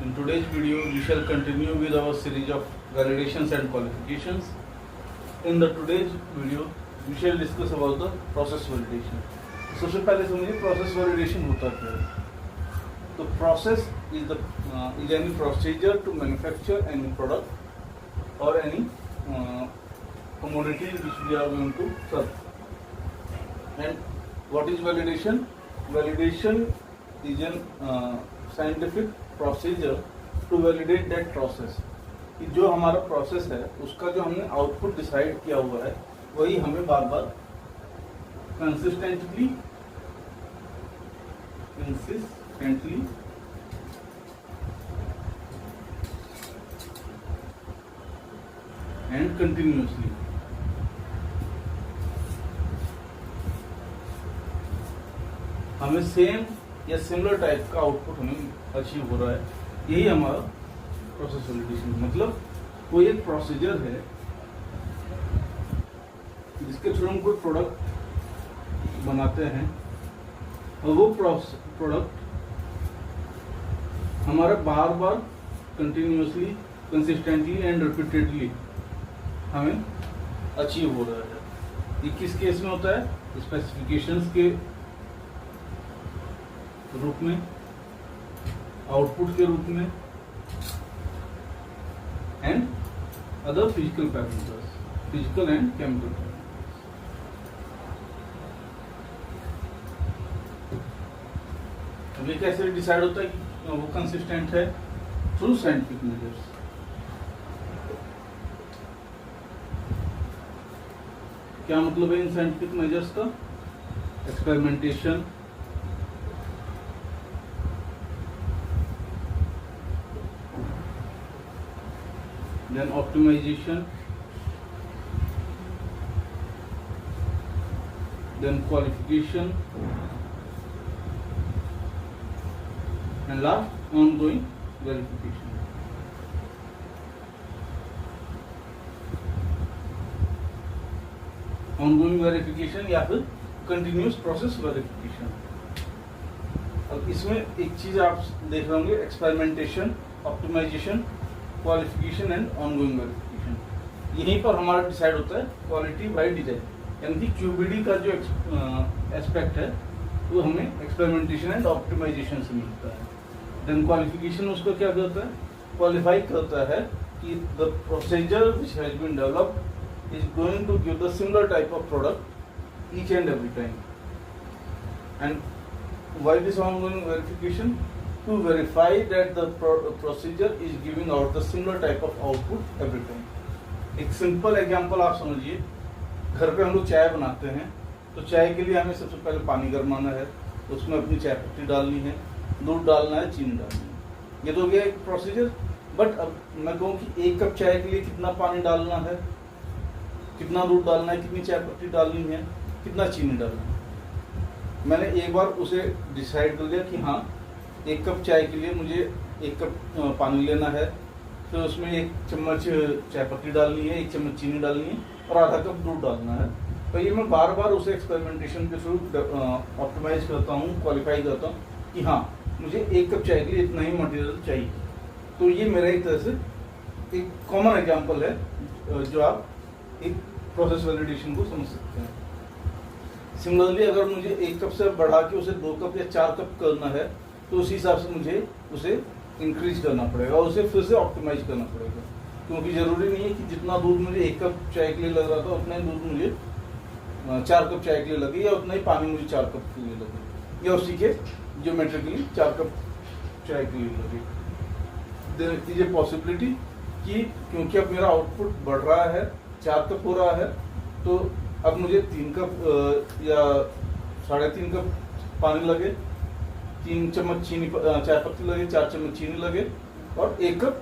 In today's video, we shall continue with our series of validations and qualifications. In the today's video, we shall discuss about the process validation. सबसे पहले समझिए process validation होता क्या है. तो process is any procedure to manufacture any product or any commodity which we are going to serve. And what is validation? Validation is an scientific procedure to validate that process. कि जो हमारा process है उसका जो हमने output decide किया हुआ है वही हमें बार बार कंसिस्टेंटली एंड कंटिन्यूसली हमें सेम या सिमिलर टाइप का आउटपुट हमें अचीव हो रहा है. यही हमारा प्रोसेस वैलिडेशन. मतलब कोई एक प्रोसीजर है जिसके थ्रू हम कोई प्रोडक्ट बनाते हैं और वो प्रोडक्ट हमारा बार बार कंटिन्यूसली, कंसिस्टेंटली एंड रिपीटेडली हमें अचीव हो रहा है. ये किस केस में होता है? स्पेसिफिकेशंस के रूप में, आउटपुट के रूप में and other physical parameters, physical and chemical parameters. अब ये कैसे डिसाइड होता है कि वो कंसिस्टेंट है? Through scientific measures. क्या मतलब है इन साइंटिफिक मेजर्स का? Experimentation, then optimization, then qualification, and last ongoing verification. ongoing verification या फिर continuous process verification. अब इसमें एक चीज आप देख रहे होंगे, experimentation, optimisation, qualification and ongoing verification. यहीं पर हमारा डिसाइड होता है क्वालिटी बाय डिजाइन. यानी कि क्यूबीडी का जो एस्पेक्ट है वो हमें एक्सपेरिमेंटेशन एंड ऑप्टिमाइजेशन से मिलता है. देन क्वालिफिकेशन उसको क्या करता है? क्वालिफाई करता है कि the procedure which has been developed is going to give the similar type of product each and every time. And why this ongoing verification? To verify that the procedure is giving out the similar type of output every time. एक simple example आप समझिए. घर पे हम लोग चाय बनाते हैं तो चाय के लिए हमें सबसे पहले पानी गरमाना है, उसमें अपनी चाय पत्ती डालनी है, दूध डालना है, चीनी डालनी है. ये तो हो गया एक प्रोसीजर. बट अब मैं कहूँ कि एक कप चाय के लिए कितना पानी डालना है, कितना दूध डालना है, कितनी चाय पत्ती डालनी है, कितना चीनी डालना है, मैंने एक बार उसे डिसाइड कर लिया कि हाँ, एक कप चाय के लिए मुझे एक कप पानी लेना है, फिर उसमें एक चम्मच चाय पत्ती डालनी है, एक चम्मच चीनी डालनी है और आधा कप दूध डालना है. तो ये मैं बार बार उसे एक्सपेरिमेंटेशन के थ्रू ऑप्टिमाइज करता हूँ, क्वालिफाई करता हूँ कि हाँ, मुझे एक कप चाय के लिए इतना ही मटेरियल चाहिए. तो ये मेरा एक तरह से एक कॉमन एग्जाम्पल है जो आप एक प्रोसेस वैलिडेशन को समझ सकते हैं. सिमिलरली अगर मुझे एक कप से बढ़ा के उसे 2 कप या 4 कप करना है तो उसी हिसाब से मुझे उसे इंक्रीज करना पड़ेगा, उसे फिर से ऑप्टिमाइज करना पड़ेगा. क्योंकि जरूरी नहीं है कि जितना दूध मुझे 1 कप चाय के लिए लग रहा था उतना ही दूध मुझे 4 कप चाय के लिए लगे, या उतना ही पानी मुझे 4 कप के लिए लगे, या उसी के ज्योमेट्रिकली 4 कप चाय के लिए लगे. देयर इज ए पॉसिबिलिटी कि क्योंकि अब मेरा आउटपुट बढ़ रहा है, 4 कप हो रहा है, तो अब मुझे 3 कप या 3.5 कप पानी लगे, 3 चम्मच चीनी चाय पत्ती लगे, 4 चम्मच चीनी लगे और 1 कप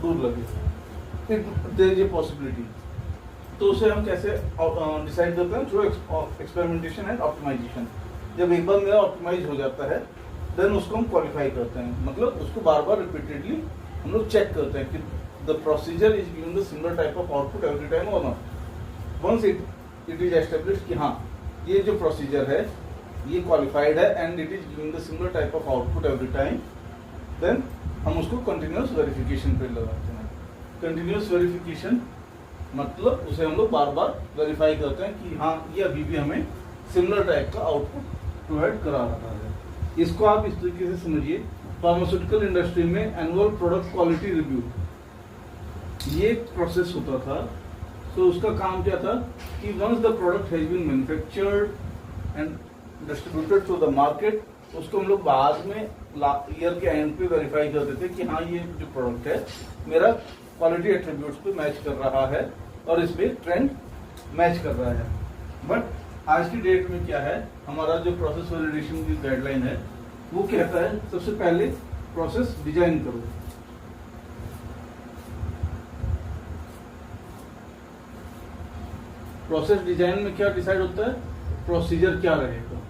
दूध लगे. There is a possibility. तो उसे हम कैसे डिसाइड करते हैं? Through experimentation and optimisation. जब एक बार मेरा ऑप्टिमाइज हो जाता है देन उसको हम क्वालिफाई करते हैं. मतलब उसको बार बार रिपीटेडली हम लोग चेक करते हैं कि the procedure is giving the similar type of output every time और not. Once it is established कि हाँ, ये जो प्रोसीजर है ये क्वालिफाइड है and it is giving the similar type of output every time, then हम उसको कंटिन्यूस वेरिफिकेशन पे लगाते हैं। कंटिन्यूस वेरिफिकेशन मतलब उसे हम लोग बार बार वेरीफाई करते हैं कि हाँ ये अभी भी हमें सिमिलर टाइप का आउटपुट प्रोवाइड करा रहा है। इसको आप इस तरीके से समझिए, फार्मास्यूटिकल इंडस्ट्री में एनुअल प्रोडक्ट क्वालिटी रिव्यू ये एक प्रोसेस होता था। तो उसका काम क्या था कि once the product has been manufactured and distributed to the market, उसको हम लोग बाद में ईयर के एंड पे वेरीफाई करते थे कि हाँ ये जो प्रोडक्ट है मेरा क्वालिटी एट्रीब्यूट्स पे मैच कर रहा है और इसमें ट्रेंड मैच कर रहा है। बट आज की डेट में क्या है, हमारा जो प्रोसेस वैलिडेशन की गाइडलाइन है वो कहता है सबसे पहले प्रोसेस डिजाइन करो। प्रोसेस डिजाइन में क्या डिसाइड होता है, प्रोसीजर क्या रहेगा,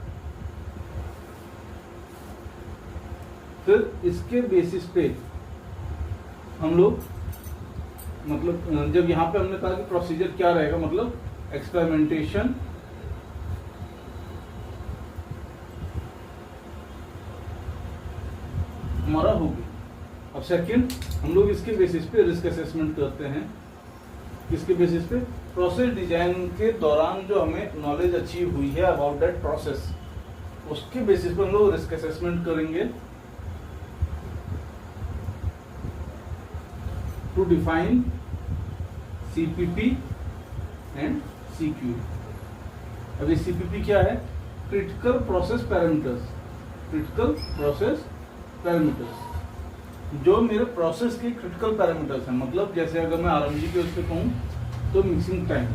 फिर इसके बेसिस पे हम लोग मतलब जब यहाँ पे हमने कहा कि प्रोसीजर क्या रहेगा, मतलब एक्सपेरिमेंटेशन हमारा होगी। अब सेकंड हम लोग इसके बेसिस पे रिस्क असेसमेंट करते हैं। किसके बेसिस पे, प्रोसेस डिजाइन के दौरान जो हमें नॉलेज अचीव हुई है अबाउट दैट प्रोसेस, उसके बेसिस पे हम लोग रिस्क असेसमेंट करेंगे to define CPP and CQ. अभी सीपीपी क्या है, critical process parameters. Critical process parameters जो मेरे प्रोसेस के क्रिटिकल पैरामीटर्स हैं, मतलब जैसे अगर मैं आरएमजी के उस पर कहूँ तो mixing time,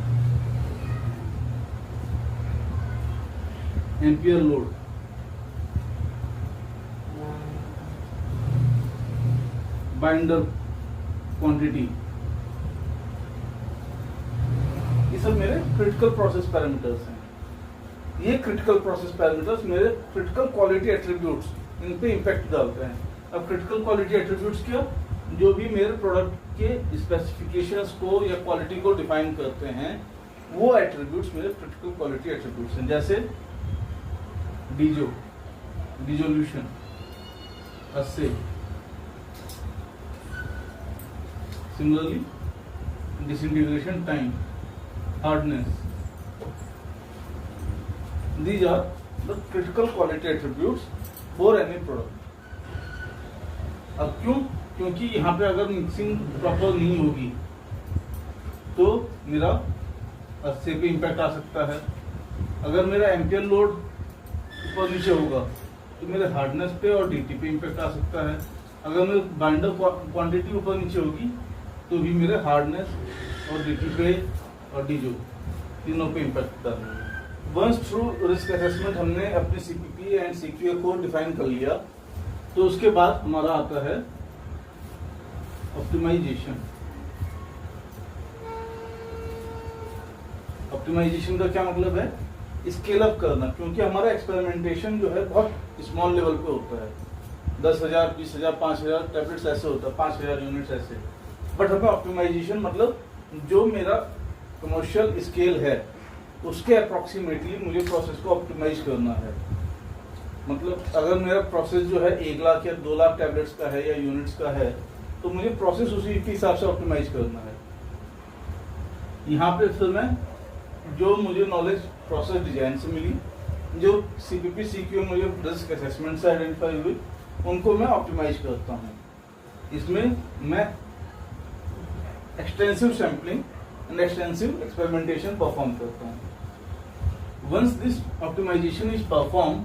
ampere load, binder quantity, ये सब मेरे क्रिटिकल प्रोसेस पैरामीटर्स हैं। ये क्रिटिकल प्रोसेस पैरामीटर्स मेरे क्रिटिकल क्वालिटी एट्रीब्यूट्स इन पे इम्पैक्ट डालते हैं। अब क्रिटिकल क्वालिटी एट्रीब्यूट्स क्या, जो भी मेरे प्रोडक्ट के स्पेसिफिकेशंस को या क्वालिटी को डिफाइन करते हैं, वो एट्रीब्यूट्स मेरे क्रिटिकल क्वालिटी एट्रीब्यूट्स हैं। जैसे डीजो, dissolution, assay, similarly disintegration time, hardness, these are the critical quality attributes for any product। अब क्योंकि यहाँ पे अगर मिक्सिंग प्रॉपर नहीं होगी तो मेरा अस्से पे इम्पैक्ट आ सकता है। अगर मेरा एम्पियर लोड ऊपर नीचे होगा तो मेरे हार्डनेस पे और डीटी पे इम्पैक्ट आ सकता है। अगर मेरे बाइंडर क्वांटिटी ऊपर नीचे होगी तो भी मेरे हार्डनेस और डीटी पे और डीजो तीनों पे इम्पैक्ट डालेंगे। वंस थ्रू रिस्क असेसमेंट हमने अपने सीपीपी एंड सीक्यू को डिफाइन कर लिया, तो उसके बाद हमारा आता है ऑप्टिमाइजेशन। ऑप्टिमाइजेशन का क्या मतलब है, स्केल अप करना, क्योंकि हमारा एक्सपेरिमेंटेशन जो है बहुत स्मॉल लेवल पे होता है। 10,000, 20,000, 5,000 टैबलेट्स ऐसे होता है, 5,000 यूनिट्स ऐसे। बट हमें ऑप्टिमाइजेशन मतलब जो मेरा कमर्शियल स्केल है उसके अप्रोक्सीमेटली मुझे प्रोसेस को ऑप्टिमाइज करना है। मतलब अगर मेरा प्रोसेस जो है 1 लाख या 2 लाख टैबलेट्स का है या यूनिट्स का है, तो मुझे प्रोसेस उसी के हिसाब से ऑप्टिमाइज करना है। यहाँ पे फिर मैं जो मुझे नॉलेज प्रोसेस डिजाइन से मिली, जो सीपीपी सीक्यू मुझे रिस्क असेसमेंट से आइडेंटिफाई हुई, उनको मैं ऑप्टिमाइज करता हूँ। इसमें मैं extensive sampling and extensive experimentation perform करता हूँ। Once this optimisation is perform,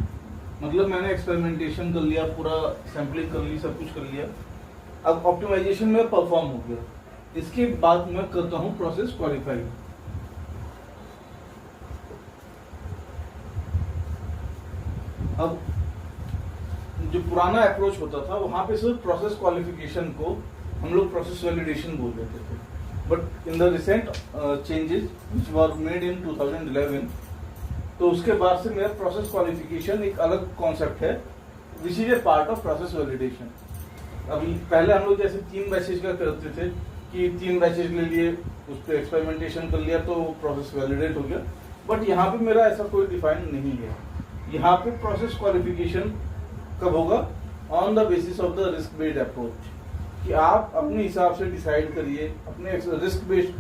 मतलब मैंने एक्सपेरिमेंटेशन कर लिया, पूरा सैम्पलिंग कर ली, सब कुछ कर लिया, अब ऑप्टिमाइजेशन में परफॉर्म हो गया। इसके बाद मैं करता हूँ प्रोसेस क्वालिफाई। अब जो पुराना अप्रोच होता था वहां पे सिर्फ प्रोसेस क्वालिफिकेशन को हम लोग प्रोसेस वैलिडेशन बोल देते थे। But in the recent changes which were made in 2011, तो उसके बाद से मेरा प्रोसेस क्वालिफिकेशन एक अलग कॉन्सेप्ट है, which is a part of process validation. अभी पहले हम लोग जैसे 3 बैचेज का करते थे कि 3 बैचेज ले लिए, उस पर एक्सपेरिमेंटेशन कर लिया तो प्रोसेस वैलिडेट हो गया। बट यहाँ पे मेरा ऐसा कोई डिफाइन नहीं है। यहाँ पे प्रोसेस क्वालिफिकेशन कब होगा, on the basis of the risk based approach, कि आप अपने हिसाब से डिसाइड करिए, अपने रिस्क बेस्ड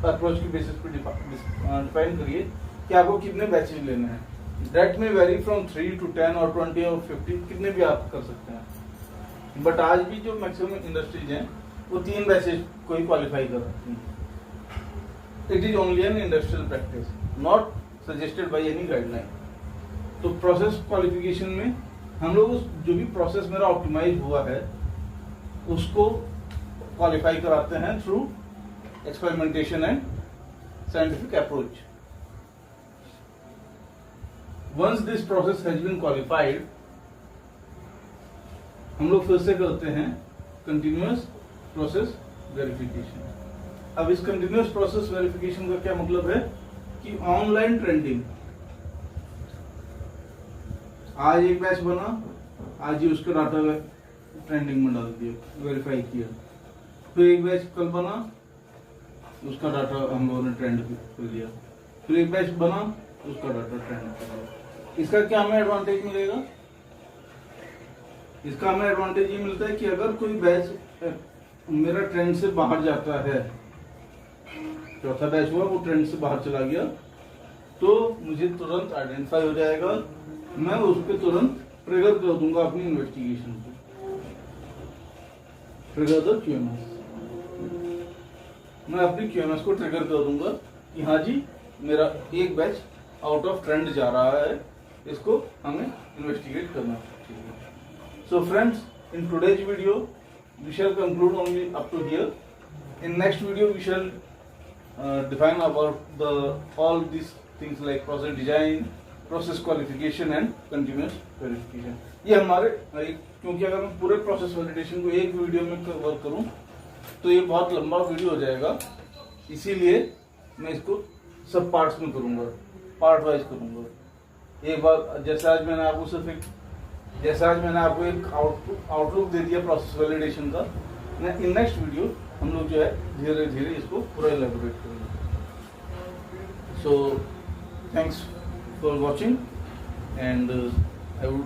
अप्रोच की बेसिस पे डिफाइन करिए कि आपको कितने बैचेज लेने हैं। दैट में वेरी फ्रॉम 3 to 10 और 20 और 50, कितने भी आप कर सकते हैं। बट आज भी जो मैक्सिमम इंडस्ट्रीज हैं वो 3 बैचेज को ही क्वालिफाई कर रखती हैं। It is only an industrial practice, not suggested by any guideline. तो प्रोसेस क्वालिफिकेशन में हम लोग जो भी प्रोसेस मेरा ऑप्टिमाइज हुआ है उसको क्वालिफाई कराते हैं through experimentation and scientific approach. Once this process has been qualified, हम लोग फिर से करते हैं कंटिन्यूअस प्रोसेस वेरिफिकेशन। अब इस कंटिन्यूअस प्रोसेस वेरिफिकेशन का क्या मतलब है कि ऑनलाइन ट्रेंडिंग, आज एक बैच बना, आज ही उसका डाटा ट्रेंडिंग में डाल दिया, वेरीफाई किया। फिर एक बैच कल बना, उसका डाटा हम लोगों ने ट्रेंड कर लिया। फिर एक बैच बना, उसका डाटा ट्रेंड कर लिया। इसका क्या हमें एडवांटेज मिलेगा? इसका हमें एडवांटेज ये मिलता है कि अगर कोई बैच मेरा ट्रेंड से बाहर जाता है, चौथा बैच हुआ वो ट्रेंड से बाहर चला गया, तो मुझे तुरंत आइडेंटिफाई हो जाएगा, मैं उस पर तुरंत ट्रिगर कर दूंगा अपनी इन्वेस्टिगेशन को, ट्रिगर द QMS। मैं अपनी QMS को ट्रिगर कर दूंगा कि हाँ जी मेरा एक बैच आउट ऑफ ट्रेंड जा रहा है, इसको हमें इन्वेस्टिगेट करना चाहिए। So friends, in today's video we shall conclude only up to here. In next video we shall define about all these things like process design, process qualification and continuous verification। ये हमारे क्योंकि अगर मैं पूरे process validation को एक video में cover करूं तो ये बहुत लंबा वीडियो हो जाएगा, इसीलिए मैं इसको सब पार्ट्स में करूंगा, पार्ट वाइज करूंगा। एक बार जैसे आज मैंने आपको एक आउटलुक दे दिया प्रोसेस वैलिडेशन का, इन नेक्स्ट वीडियो हम लोग जो है धीरे धीरे इसको पूरा एलेबोरेट करेंगे। So thanks for watching and I would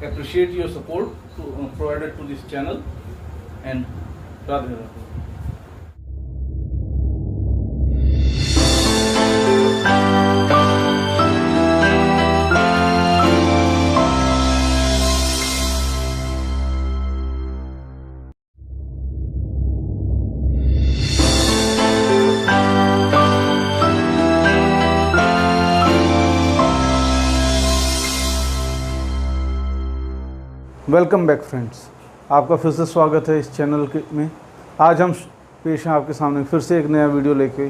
appreciate your support provided to this channel and Radhe Radhe। Welcome back friends, आपका फिर से स्वागत है इस चैनल में। आज हम पेश हैं आपके सामने फिर से एक नया वीडियो लेके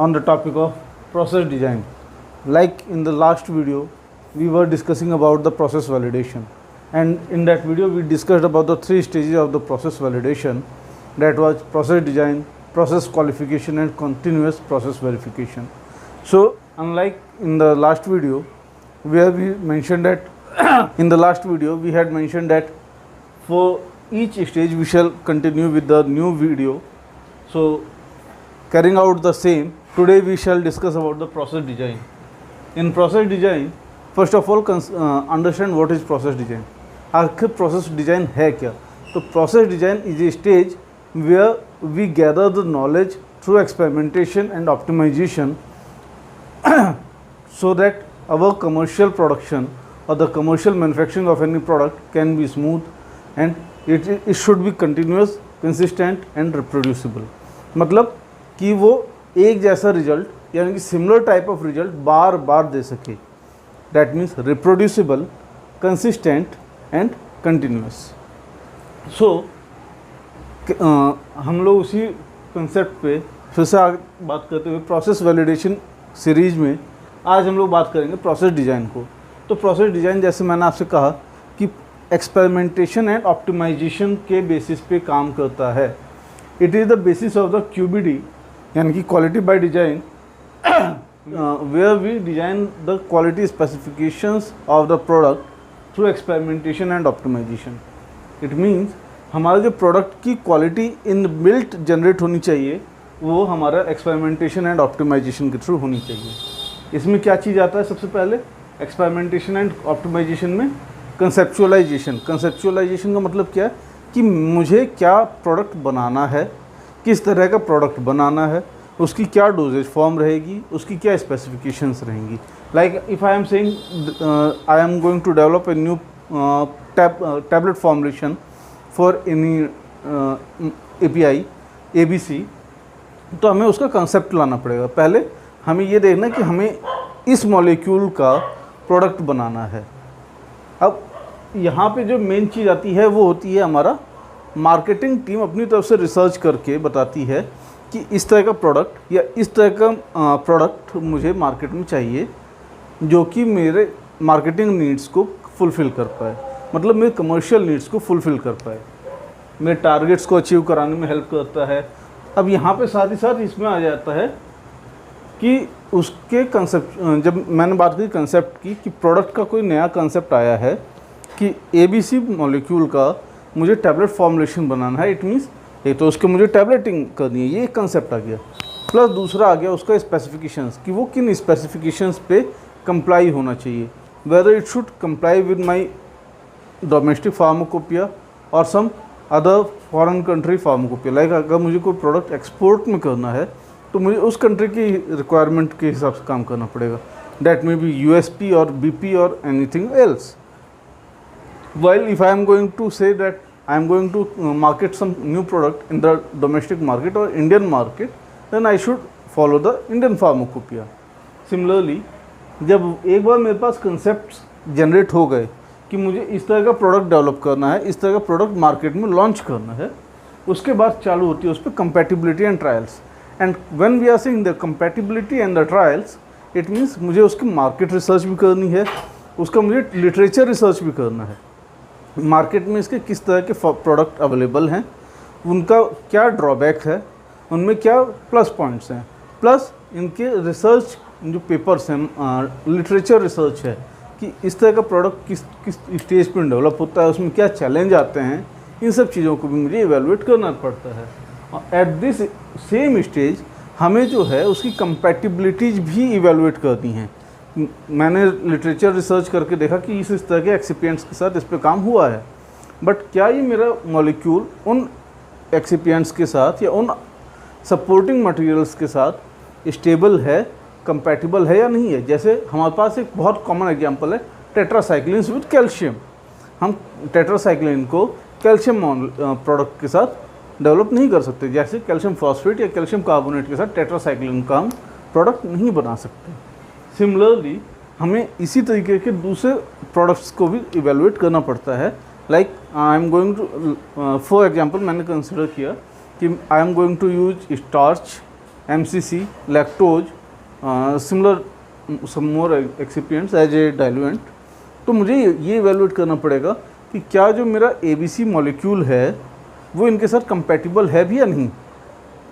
on the topic of process design. Like in the last video we were discussing about the process validation, and in that video we discussed about the 3 stages of the process validation, that was process design, process qualification and continuous process verification. So unlike in the last video where we mentioned that in the last video we had mentioned that for each stage we shall continue with the new video. So carrying out the same, today we shall discuss about the process design. In process design, first of all understand what is process design. आखिर process design है क्या? तो process design is a stage where we gather the knowledge through experimentation and optimization so that our commercial production or the commercial manufacturing of any product can be smooth and it should be continuous, consistent and reproducible। मतलब कि वो एक जैसा result यानी कि similar type of result बार बार दे सके। That means reproducible, consistent and continuous. So हम लोग उसी कंसेप्ट पे फिर से आगे बात करते हुए प्रोसेस वैलिडेशन सीरीज में आज हम लोग बात करेंगे प्रोसेस डिज़ाइन को। तो प्रोसेस डिज़ाइन जैसे मैंने आपसे कहा कि एक्सपेरिमेंटेशन एंड ऑप्टिमाइजेशन के बेसिस पे काम करता है। It is the basis of the QBD यानी कि quality by design, where we design the quality specifications of the product through experimentation and optimization. It means हमारे जो प्रोडक्ट की क्वालिटी इन बिल्ट जनरेट होनी चाहिए वो हमारा एक्सपेरिमेंटेशन एंड ऑप्टिमाइजेशन के थ्रू होनी चाहिए। इसमें क्या चीज़ आता है? सबसे पहले एक्सपेरिमेंटेशन एंड ऑप्टिमाइजेशन में कंसेप्चुअलाइजेशन का मतलब क्या है कि मुझे क्या प्रोडक्ट बनाना है, किस तरह का प्रोडक्ट बनाना है, उसकी क्या डोजेज फॉर्म रहेगी, उसकी क्या स्पेसिफिकेशंस रहेंगी। Like if I am saying I am going to develop a new tablet formulation for any API ABC, तो हमें उसका कंसेप्ट लाना पड़ेगा। पहले हमें ये देखना कि हमें इस मॉलिक्यूल का प्रोडक्ट बनाना है। अब यहाँ पे जो मेन चीज़ आती है वो होती है हमारा मार्केटिंग टीम अपनी तरफ से रिसर्च करके बताती है कि इस तरह का प्रोडक्ट या इस तरह का प्रोडक्ट मुझे मार्केट में चाहिए जो कि मेरे मार्केटिंग नीड्स को फुलफ़िल कर पाए, मतलब मेरे कमर्शियल नीड्स को फुलफ़िल कर पाए, मेरे टारगेट्स को अचीव कराने में हेल्प करता है। अब यहाँ पे साथ ही साथ इसमें आ जाता है कि उसके कंसेप्ट, जब मैंने बात की कंसेप्ट की कि प्रोडक्ट का कोई नया कंसेप्ट आया है कि ABC मॉलिक्यूल का मुझे टैबलेट फॉर्मुलेशन बनाना है, इट मीन्स एक तो उसके मुझे टैबलेटिंग करनी है, ये एक कंसेप्ट आ गया, प्लस दूसरा आ गया उसका स्पेसिफिकेशंस कि वो किन स्पेसिफिकेशंस पे कंप्लाई होना चाहिए, whether it should comply with my domestic pharmacopoeia और some other foreign country pharmacopoeia. Like अगर मुझे कोई प्रोडक्ट एक्सपोर्ट में करना है तो मुझे उस कंट्री की रिक्वायरमेंट के हिसाब से काम करना पड़ेगा, दैट मे बी USP और BP और anything else. While if I am going to say that I am going to market some new product in the domestic market or Indian market, then I should follow the Indian pharmacopoeia. Similarly, जब एक बार मेरे पास concepts generate हो गए कि मुझे इस तरह का प्रोडक्ट डेवलप करना है, इस तरह का प्रोडक्ट मार्केट में लॉन्च करना है, उसके बाद चालू होती है उस पर compatibility and trials. And when we are seeing the compatibility and the trials, it means मुझे उसकी मार्केट रिसर्च भी करनी है, उसका मुझे लिटरेचर रिसर्च भी करना है, मार्केट में इसके किस तरह के प्रोडक्ट अवेलेबल हैं, उनका क्या ड्रॉबैक है, उनमें क्या प्लस पॉइंट्स हैं, प्लस इनके रिसर्च जो पेपर्स हैं, लिटरेचर रिसर्च है कि इस तरह का प्रोडक्ट किस स्टेज पर डेवलप होता है, उसमें क्या चैलेंज आते हैं, इन सब चीज़ों को भी मुझे इवेलुएट करना पड़ता है। एट दिस सेम स्टेज हमें जो है उसकी कंपैटिबिलिटीज भी इवेलुएट करनी है। मैंने लिटरेचर रिसर्च करके देखा कि इस तरह के एक्सिपिएंट्स के साथ इस पे काम हुआ है, बट क्या ये मेरा मॉलिक्यूल उन एक्सिपिएंट्स के साथ या उन सपोर्टिंग मटेरियल्स के साथ स्टेबल है, कंपैटिबल है या नहीं है। जैसे हमारे पास एक बहुत कॉमन एग्जांपल है टेट्रासाइक्लिन्स विद कैल्शियम। हम टेट्रासाइक्लिन को कैल्शियम प्रोडक्ट के साथ डेवलप नहीं कर सकते, जैसे कैल्शियम फॉस्फेट या कैल्शियम कार्बोनेट के साथ टेट्रासाइक्लिन का हम प्रोडक्ट नहीं बना सकते। सिमिलरली हमें इसी तरीके के दूसरे प्रोडक्ट्स को भी इवेलुएट करना पड़ता है। Like I am going to for example मैंने कंसिडर किया कि I am going to use starch, MCC, lactose, similar some more excipients as a diluent. तो मुझे ये इवेलुएट करना पड़ेगा कि क्या जो मेरा ABC मॉलिक्यूल है वो इनके साथ कंपैटिबल है भी या नहीं,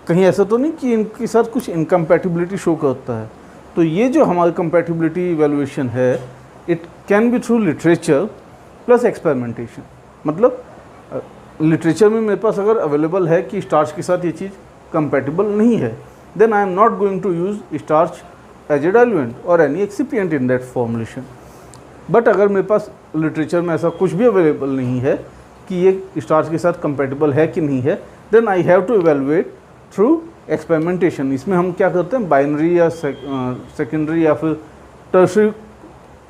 कहीं ऐसा तो नहीं कि इनके साथ कुछ इनकम्पैटिबिलिटी शो करता है। तो ये जो हमारी कंपैटिबिलिटी इवैल्यूएशन है, it can be through literature plus experimentation. मतलब लिटरेचर में मेरे पास अगर अवेलेबल है कि स्टार्च के साथ ये चीज़ कंपैटिबल नहीं है, then I am not going to use starch as a diluent और any excipient in that formulation. But अगर मेरे पास लिटरेचर में ऐसा कुछ भी अवेलेबल नहीं है कि ये स्टार्च के साथ कंपैटिबल है कि नहीं है, then I have to evaluate through experimentation. इसमें हम क्या करते हैं, बाइनरी या सेकेंडरी या फिर टर्शरी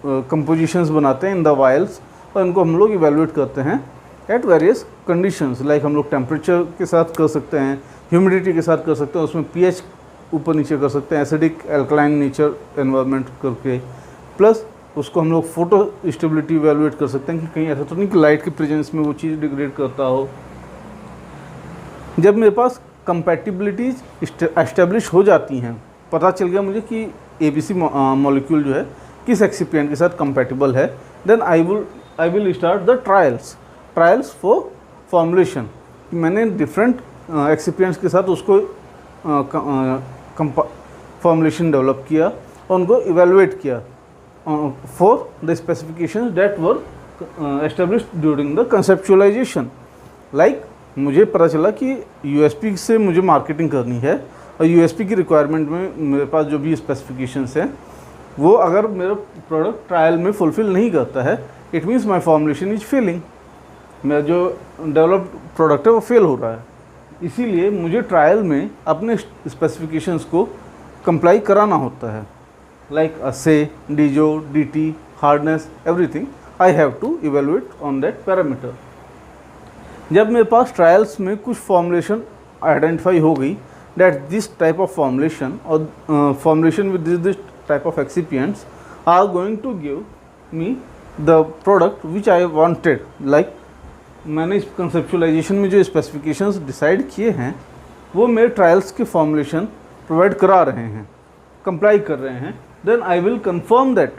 कंपोजिशंस बनाते हैं इन द वायल्स और इनको हम लोग इवैल्यूएट करते हैं एट वेरियस कंडीशंस। लाइक हम लोग टेम्परेचर के साथ कर सकते हैं, ह्यूमिडिटी के साथ कर सकते हैं, उसमें pH ऊपर नीचे कर सकते हैं, एसिडिक एल्कलाइन नेचर एनवायरनमेंट करके, प्लस उसको हम लोग फोटो स्टेबिलिटी इवैल्यूएट कर सकते हैं कि कहीं ऐसा तो नहीं कि लाइट के प्रेजेंस में वो चीज़ डिग्रेड करता हो। जब मेरे पास कंपैटिबिलिटीज एस्टेब्लिश हो जाती हैं, पता चल गया मुझे कि ABC मॉलिक्यूल जो है किस एक्सिपिएंट के साथ कंपैटिबल है, then I will start the trials for formulation. मैंने डिफरेंट एक्सिपिएंट्स के साथ उसको फॉर्मुलेशन डेवलप किया और उनको इवैल्यूएट किया for the specifications that were established during the conceptualisation. Like मुझे पता चला कि USP से मुझे मार्केटिंग करनी है और USP की रिक्वायरमेंट में मेरे पास जो भी स्पेसिफिकेशंस हैं वो अगर मेरा प्रोडक्ट ट्रायल में फुलफिल नहीं करता है, it means my formulation is failing, मेरा जो डेवलप्ड प्रोडक्ट है वो फेल हो रहा है। इसीलिए मुझे ट्रायल में अपने स्पेसिफिकेशंस को कंप्लाई कराना होता है, like assay, disso, DT, hardness, everything I have to evaluate on that parameter. जब मेरे पास ट्रायल्स में कुछ फॉर्मुलेशन आइडेंटिफाई हो गई that this type of formulation or formulation with this type of excipients are going to give me the product which I wanted, like मैंने इस conceptualisation में जो स्पेसिफिकेशंस डिसाइड किए हैं वो मेरे ट्रायल्स के फॉर्मुलेशन प्रोवाइड करा रहे हैं, कंप्लाई कर रहे हैं, then I will confirm that,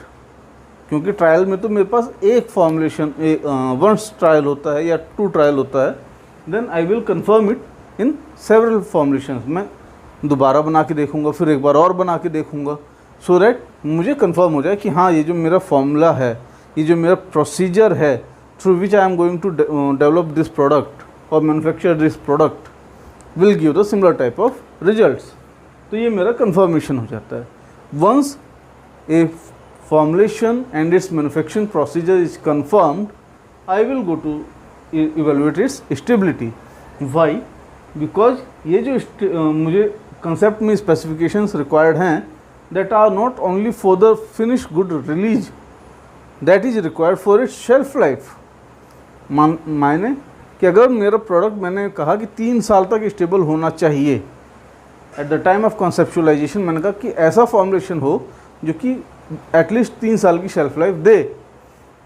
क्योंकि ट्रायल में तो मेरे पास एक फॉर्मुलेशन वंस ट्रायल होता है या 2 ट्रायल होता है, then I will confirm it in several formulations. मैं दोबारा बना के देखूंगा, फिर एक बार और बना के देखूंगा, सो दैट मुझे कंफर्म हो जाए कि हाँ ये जो मेरा फॉर्मूला है, ये जो मेरा प्रोसीजर है through which I am going to develop this product और manufacture this product will give the similar type of results. तो ये मेरा कंफर्मेशन हो जाता है। Once a formulation and its manufacturing procedure is confirmed, I will go to evaluate its stability. Why? Because ये जो मुझे कंसेप्ट में स्पेसिफिकेशंस रिक्वायर्ड हैं, that are not only for the finish good release, that is required for its shelf life. मायने कि अगर मेरा product, मैंने कहा कि 3 साल तक स्टेबल होना चाहिए, at the time of conceptualisation मैंने कहा कि ऐसा फॉर्मुलेशन हो जो कि एटलीस्ट 3 साल की शेल्फ लाइफ दे,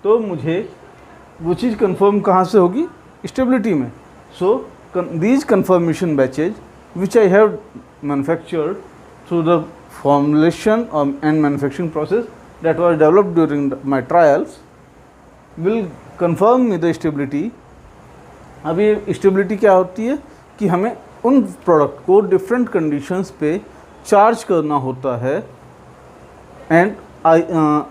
तो मुझे वो चीज़ कंफर्म कहाँ से होगी? स्टेबिलिटी में। सो these confirmation batches which I have manufactured through the formulation and manufacturing process that was developed during my trials will confirm me the stability। अब ये stability क्या होती है कि हमें उन प्रोडक्ट को डिफरेंट कंडीशंस पे चार्ज करना होता है एंड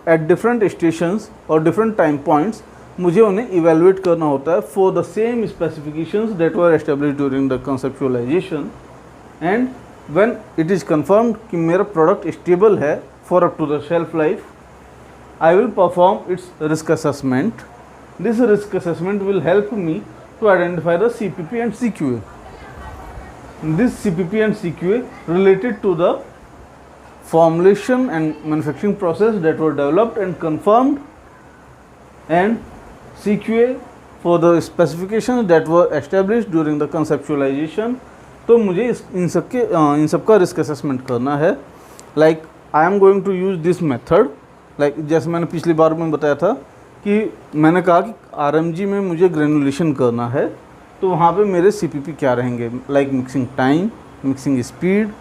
एट डिफरेंट स्टेशंस और डिफरेंट टाइम पॉइंट्स मुझे उन्हें इवेलुएट करना होता है for the same specifications that were established during the conceptualization. And when it is confirmed कि मेरा प्रोडक्ट स्टेबल है for up to the shelf life, I will perform its risk assessment. This risk assessment will help me to identify the CPP and CQA। This CPP and CQA related to the formulation and manufacturing process that were developed and confirmed, and CQA for the specifications that were established during the conceptualization। तो मुझे इन सब का risk assessment करना है। Like I am going to use this method, like जैसे मैंने पिछली बार में बताया था कि मैंने कहा कि RMG में मुझे ग्रेनुलेशन करना है, तो वहाँ पे मेरे CPP क्या रहेंगे? Like mixing time, mixing speed,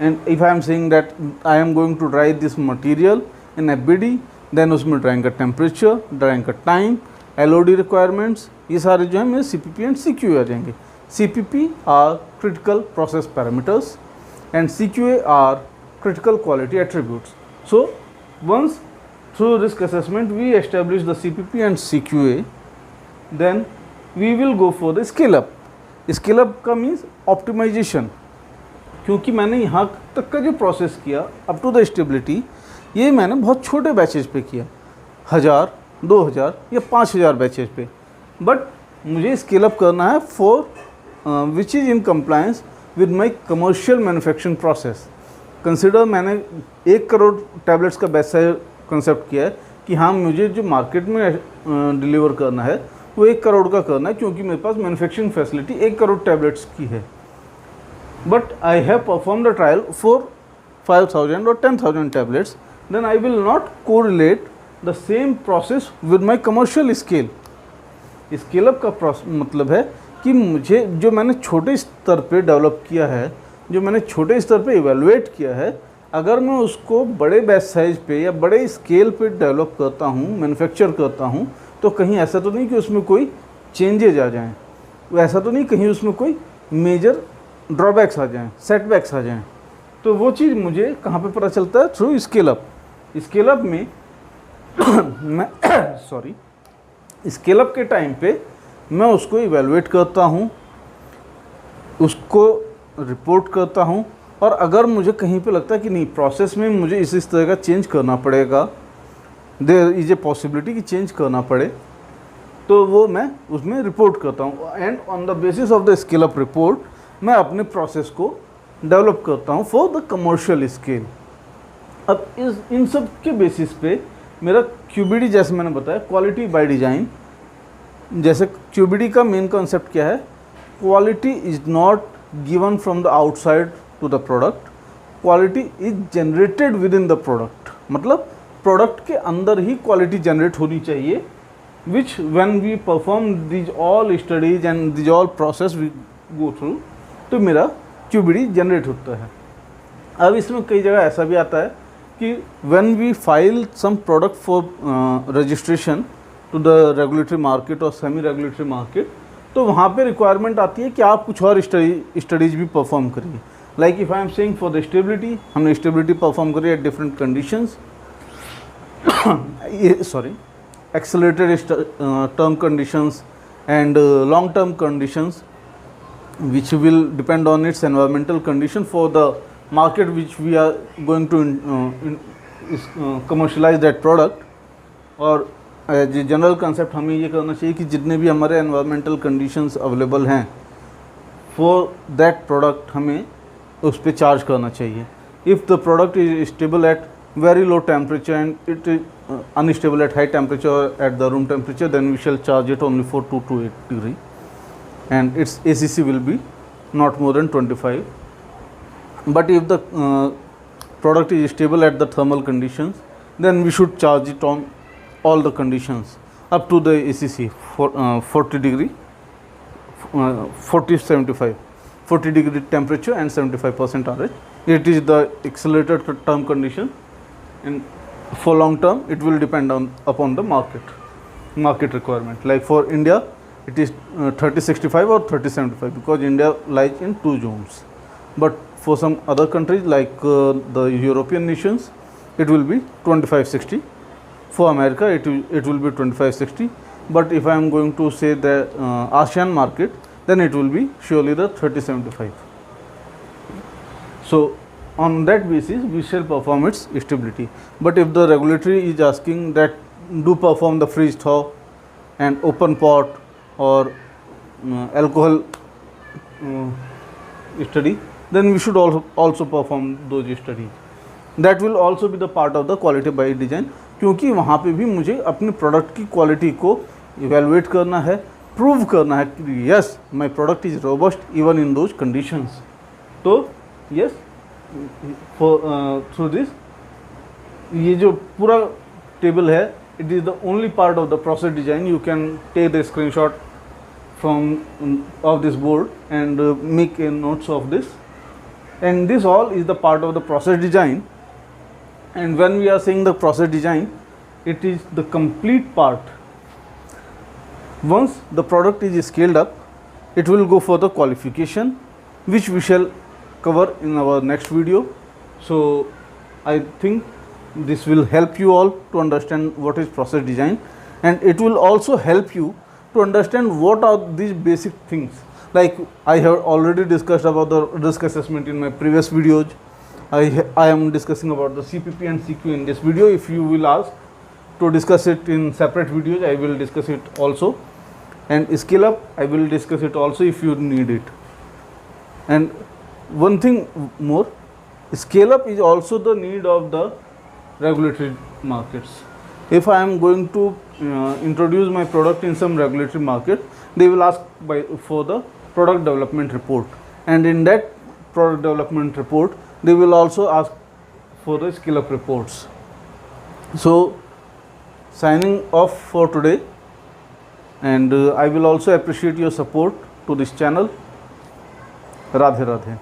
and if I am saying that I am going to dry this material in FBD, देन उसमें ड्राइंग का टेम्परेचर, ड्राइंग का टाइम, LOD रिक्वायरमेंट्स, ये सारे जो है मेरे CPP एंड CQA आ जाएंगे। CPP are critical process parameters and CQA are critical quality attributes। So once through risk assessment we establish the CPP and CQA, then we will go for the scale up। Scale up का means optimisation, क्योंकि मैंने यहाँ तक का जो process किया up to the stability, ये मैंने बहुत छोटे बैचेज पे किया, 1000, 2000 या 5000 बैचेज पे, बट मुझे स्केल अप करना है for which is in compliance with my commercial manufacturing process. Consider मैंने 1 करोड़ टैबलेट्स का बैच साइज कंसेप्ट किया है कि हाँ मुझे जो मार्केट में डिलीवर करना है वो 1 करोड़ का करना है, क्योंकि मेरे पास मैन्युफैक्चरिंग फैसिलिटी 1 करोड़ टैबलेट्स की है। But I have perform the trial for 5000 और 10,000 tablets, then I will not correlate the same process with my commercial scale. Scale up का मतलब है कि मुझे जो मैंने छोटे स्तर पे डेवलप किया है, जो मैंने छोटे स्तर पे इवेलुएट किया है, अगर मैं उसको बड़े बैच साइज पे या बड़े स्केल पे डेवलप करता हूँ, मैन्युफैक्चर करता हूँ, तो कहीं ऐसा तो नहीं कि उसमें कोई चेंजेज आ जाएं, ऐसा तो नहीं कहीं उसमें कोई मेजर ड्रॉबैक्स आ जाएं, सेटबैक्स आ जाएं। तो वो चीज़ मुझे कहाँ पे पता चलता है? Through scale up. Scale up में मैं स्केल अप के टाइम पे मैं उसको इवेलुएट करता हूँ, उसको रिपोर्ट करता हूँ और अगर मुझे कहीं पे लगता है कि नहीं प्रोसेस में मुझे इस तरह का चेंज करना पड़ेगा, देयर इज ए पॉसिबिलिटी कि चेंज करना पड़े, तो वो मैं उसमें रिपोर्ट करता हूँ and on the basis of the scale up report मैं अपने प्रोसेस को डेवलप करता हूँ फॉर द कमर्शियल स्केल। अब इन सब के बेसिस पे मेरा QBD, जैसे मैंने बताया, क्वालिटी बाय डिज़ाइन, जैसे QBD का मेन कॉन्सेप्ट क्या है, quality is not given from the outside to the product, quality is generated within the product. मतलब प्रोडक्ट के अंदर ही क्वालिटी जनरेट होनी चाहिए, which when we perform these all studies and these all process we go through, तो मेरा QBD generate होता है। अब इसमें कई जगह ऐसा भी आता है कि when we file some product for registration to the regulatory market और सेमी रेगुलेटरी मार्केट, तो वहाँ पे रिक्वायरमेंट आती है कि आप कुछ और स्टडीज भी परफॉर्म करिए। Like if I am saying for the stability, हमने स्टेबिलिटी परफॉर्म करी at different conditions, sorry accelerated term conditions and long term conditions which will depend on its environmental condition for the market which we are going to commercialize that product। और general concept हमें ये करना चाहिए कि जितने भी हमारे environmental conditions available हैं फॉर दैट प्रोडक्ट हमें उस पर चार्ज करना चाहिए। If the product is stable at very low temperature and it is unstable at high temperature at the room temperature, then we shall charge it only for 2 to 8 degree and its ACC will be not more than 25. But if the product is stable at the thermal conditions, then we should charge it on all the conditions up to the ACC for 40 degree 40 degree temperature and 75% RH. It is the accelerated term condition, and for long term it will depend upon the market requirement. Like for India it is 3065 or 3075 because India lies in 2 zones, but for some other countries like the European nations it will be 2560. For America it will be 2560, but if I am going to say the ASEAN market, then it will be surely the 3075. So on that basis we shall perform its stability. But if the regulatory is asking that do perform the freeze thaw and open pot or alcohol study, then we should also perform those studies. That will also be the part of the quality by design, क्योंकि वहाँ पे भी मुझे अपने product की quality को evaluate करना है, प्रूव करना है कि yes my product is robust even in those conditions. तो यस थ्रू दिस ये जो पूरा टेबल है, it is the only part of the process design. You can take the screenshot from of this board and make a notes of this, and this all is the part of the process design. And when we are saying the process design, it is the complete part. Once the product is scaled up, it will go for the qualification, which we shall cover in our next video. So I think this will help you all to understand what is process design, and it will also help you to understand what are these basic things. Like I have already discussed about the risk assessment in my previous videos. I am discussing about the CPP and CQ in this video. If you will ask to discuss it in separate videos, I will discuss it also. And scale up, I will discuss it also if you need it. And one thing more, scale up is also the need of the regulatory markets. If I am going to introduce my product in some regulatory market, they will ask for the product development report, and in that product development report they will also ask for the scale up reports. So signing off for today, and I will also appreciate your support to this channel. Radhe Radhe.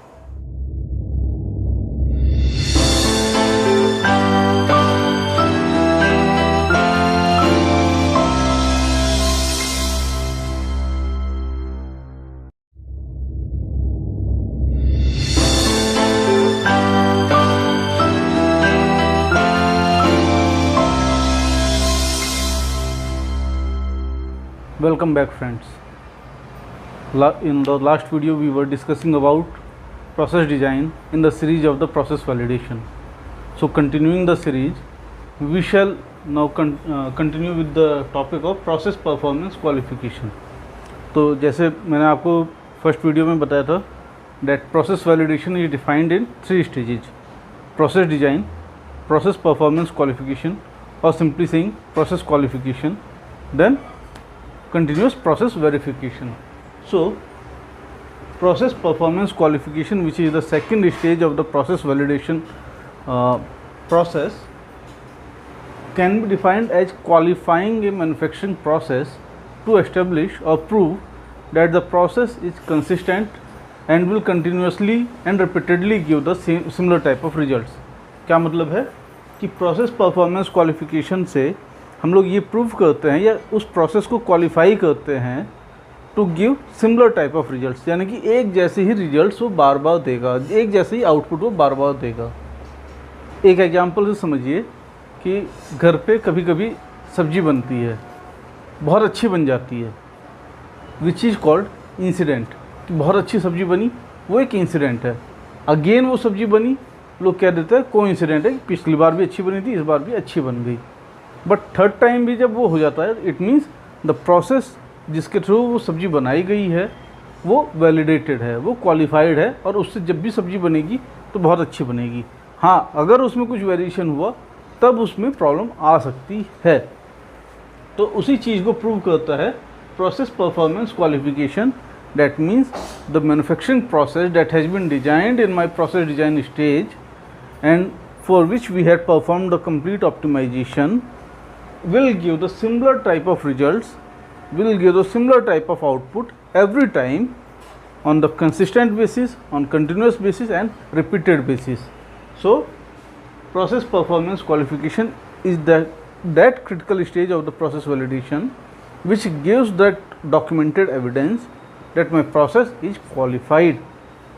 Welcome back friends. In the last video we were discussing about process design in the series of the process validation. So continuing the series, we shall now continue with the topic of process performance qualification. तो जैसे मैंने आपको first video में बताया था that process validation is defined in 3 stages: process design, process performance qualification, or simply saying process qualification, then continuous process verification. So process performance qualification, which is the second stage of the process validation process, can be defined as qualifying a manufacturing process to establish or prove that the process is consistent and will continuously and repeatedly give the similar type of results. क्या मतलब है कि process performance qualification से हम लोग ये prove करते हैं या उस प्रोसेस को क्वालिफाई करते हैं to give similar type of results, यानी कि एक जैसे ही रिजल्ट्स वो बार बार देगा, एक जैसे ही आउटपुट वो बार बार देगा। एक एग्जांपल से समझिए कि घर पे कभी कभी सब्जी बनती है, बहुत अच्छी बन जाती है, विच इज़ कॉल्ड इंसिडेंट। बहुत अच्छी सब्जी बनी, वो एक इंसिडेंट है। अगेन वो सब्जी बनी, लोग कह देते हैं कोइंसिडेंट है, पिछली बार भी अच्छी बनी थी, इस बार भी अच्छी बन गई। बट थर्ड टाइम भी जब वो हो जाता है, इट मीन्स द प्रोसेस जिसके थ्रू वो सब्जी बनाई गई है वो वैलिडेटेड है, वो क्वालिफाइड है, और उससे जब भी सब्जी बनेगी तो बहुत अच्छी बनेगी। हाँ, अगर उसमें कुछ वेरिएशन हुआ तब उसमें प्रॉब्लम आ सकती है। तो उसी चीज़ को प्रूव करता है process performance qualification. That means the manufacturing process that has been designed in my process design stage and for which we had performed the complete optimization will give the similar type of results, will give the similar type of output every time on the consistent basis, on continuous basis and repeated basis. So process performance qualification is that critical stage of the process validation which gives that documented evidence that my process is qualified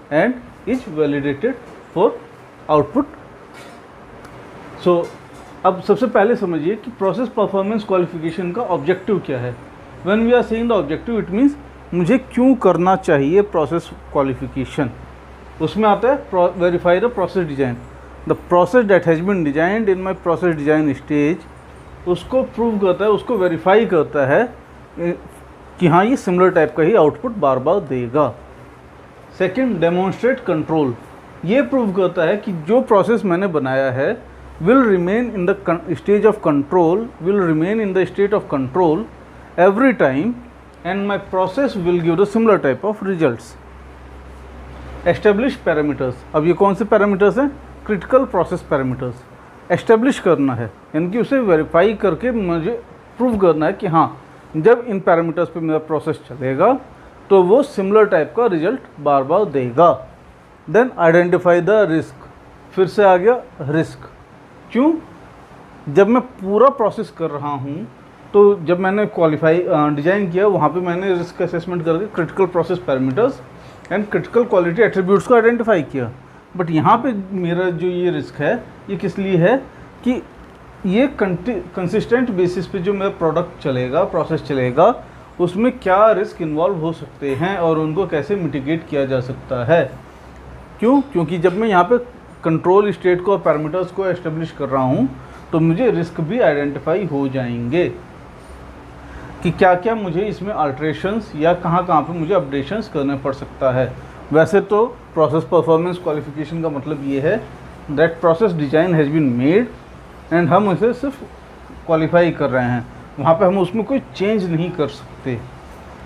and is validated for output. So अब सबसे पहले समझिए कि process performance qualification का objective क्या है। When we are saying the objective, it means मुझे क्यों करना चाहिए प्रोसेस क्वालिफिकेशन। उसमें आता है verify the process design, the process that has been designed in my process design stage, उसको प्रूव करता है, उसको वेरीफाई करता है कि हाँ ये सिमिलर टाइप का ही आउटपुट बार बार देगा। सेकंड, डेमोन्स्ट्रेट कंट्रोल, ये प्रूव करता है कि जो प्रोसेस मैंने बनाया है will remain in the stage of control, will remain in the state of control every time and my process will give the similar type of results. Establish parameters, अब ये कौन से पैरामीटर्स हैं? Critical process parameters. एस्टेब्लिश करना है यानी कि उसे वेरीफाई करके मुझे प्रूव करना है कि हाँ जब इन पैरामीटर्स पे मेरा प्रोसेस चलेगा तो वो सिमिलर टाइप का रिजल्ट बार बार देगा। देन आइडेंटिफाई द रिस्क, फिर से आ गया रिस्क। क्यों? जब मैं पूरा प्रोसेस कर रहा हूँ तो जब मैंने डिज़ाइन किया वहाँ पे मैंने रिस्क असेसमेंट करके critical process parameters and critical quality attributes को आइडेंटिफाई किया। बट यहाँ पे मेरा जो ये रिस्क है ये किस लिए है कि ये कंसिस्टेंट बेसिस पे जो मेरा प्रोडक्ट चलेगा, प्रोसेस चलेगा, उसमें क्या रिस्क इन्वॉल्व हो सकते हैं और उनको कैसे मिटिगेट किया जा सकता है। क्यों? क्योंकि जब मैं यहाँ पे कंट्रोल स्टेट को और पैरामीटर्स को एस्टेब्लिश कर रहा हूँ तो मुझे रिस्क भी आइडेंटिफाई हो जाएंगे कि क्या क्या मुझे इसमें अल्ट्रेशंस या कहाँ कहाँ पे मुझे अपडेशंस करने पड़ सकता है। वैसे तो प्रोसेस परफॉर्मेंस क्वालिफिकेशन का मतलब ये है that process design has been made and हम उसे सिर्फ क्वालिफाई कर रहे हैं, वहाँ पे हम उसमें कोई चेंज नहीं कर सकते।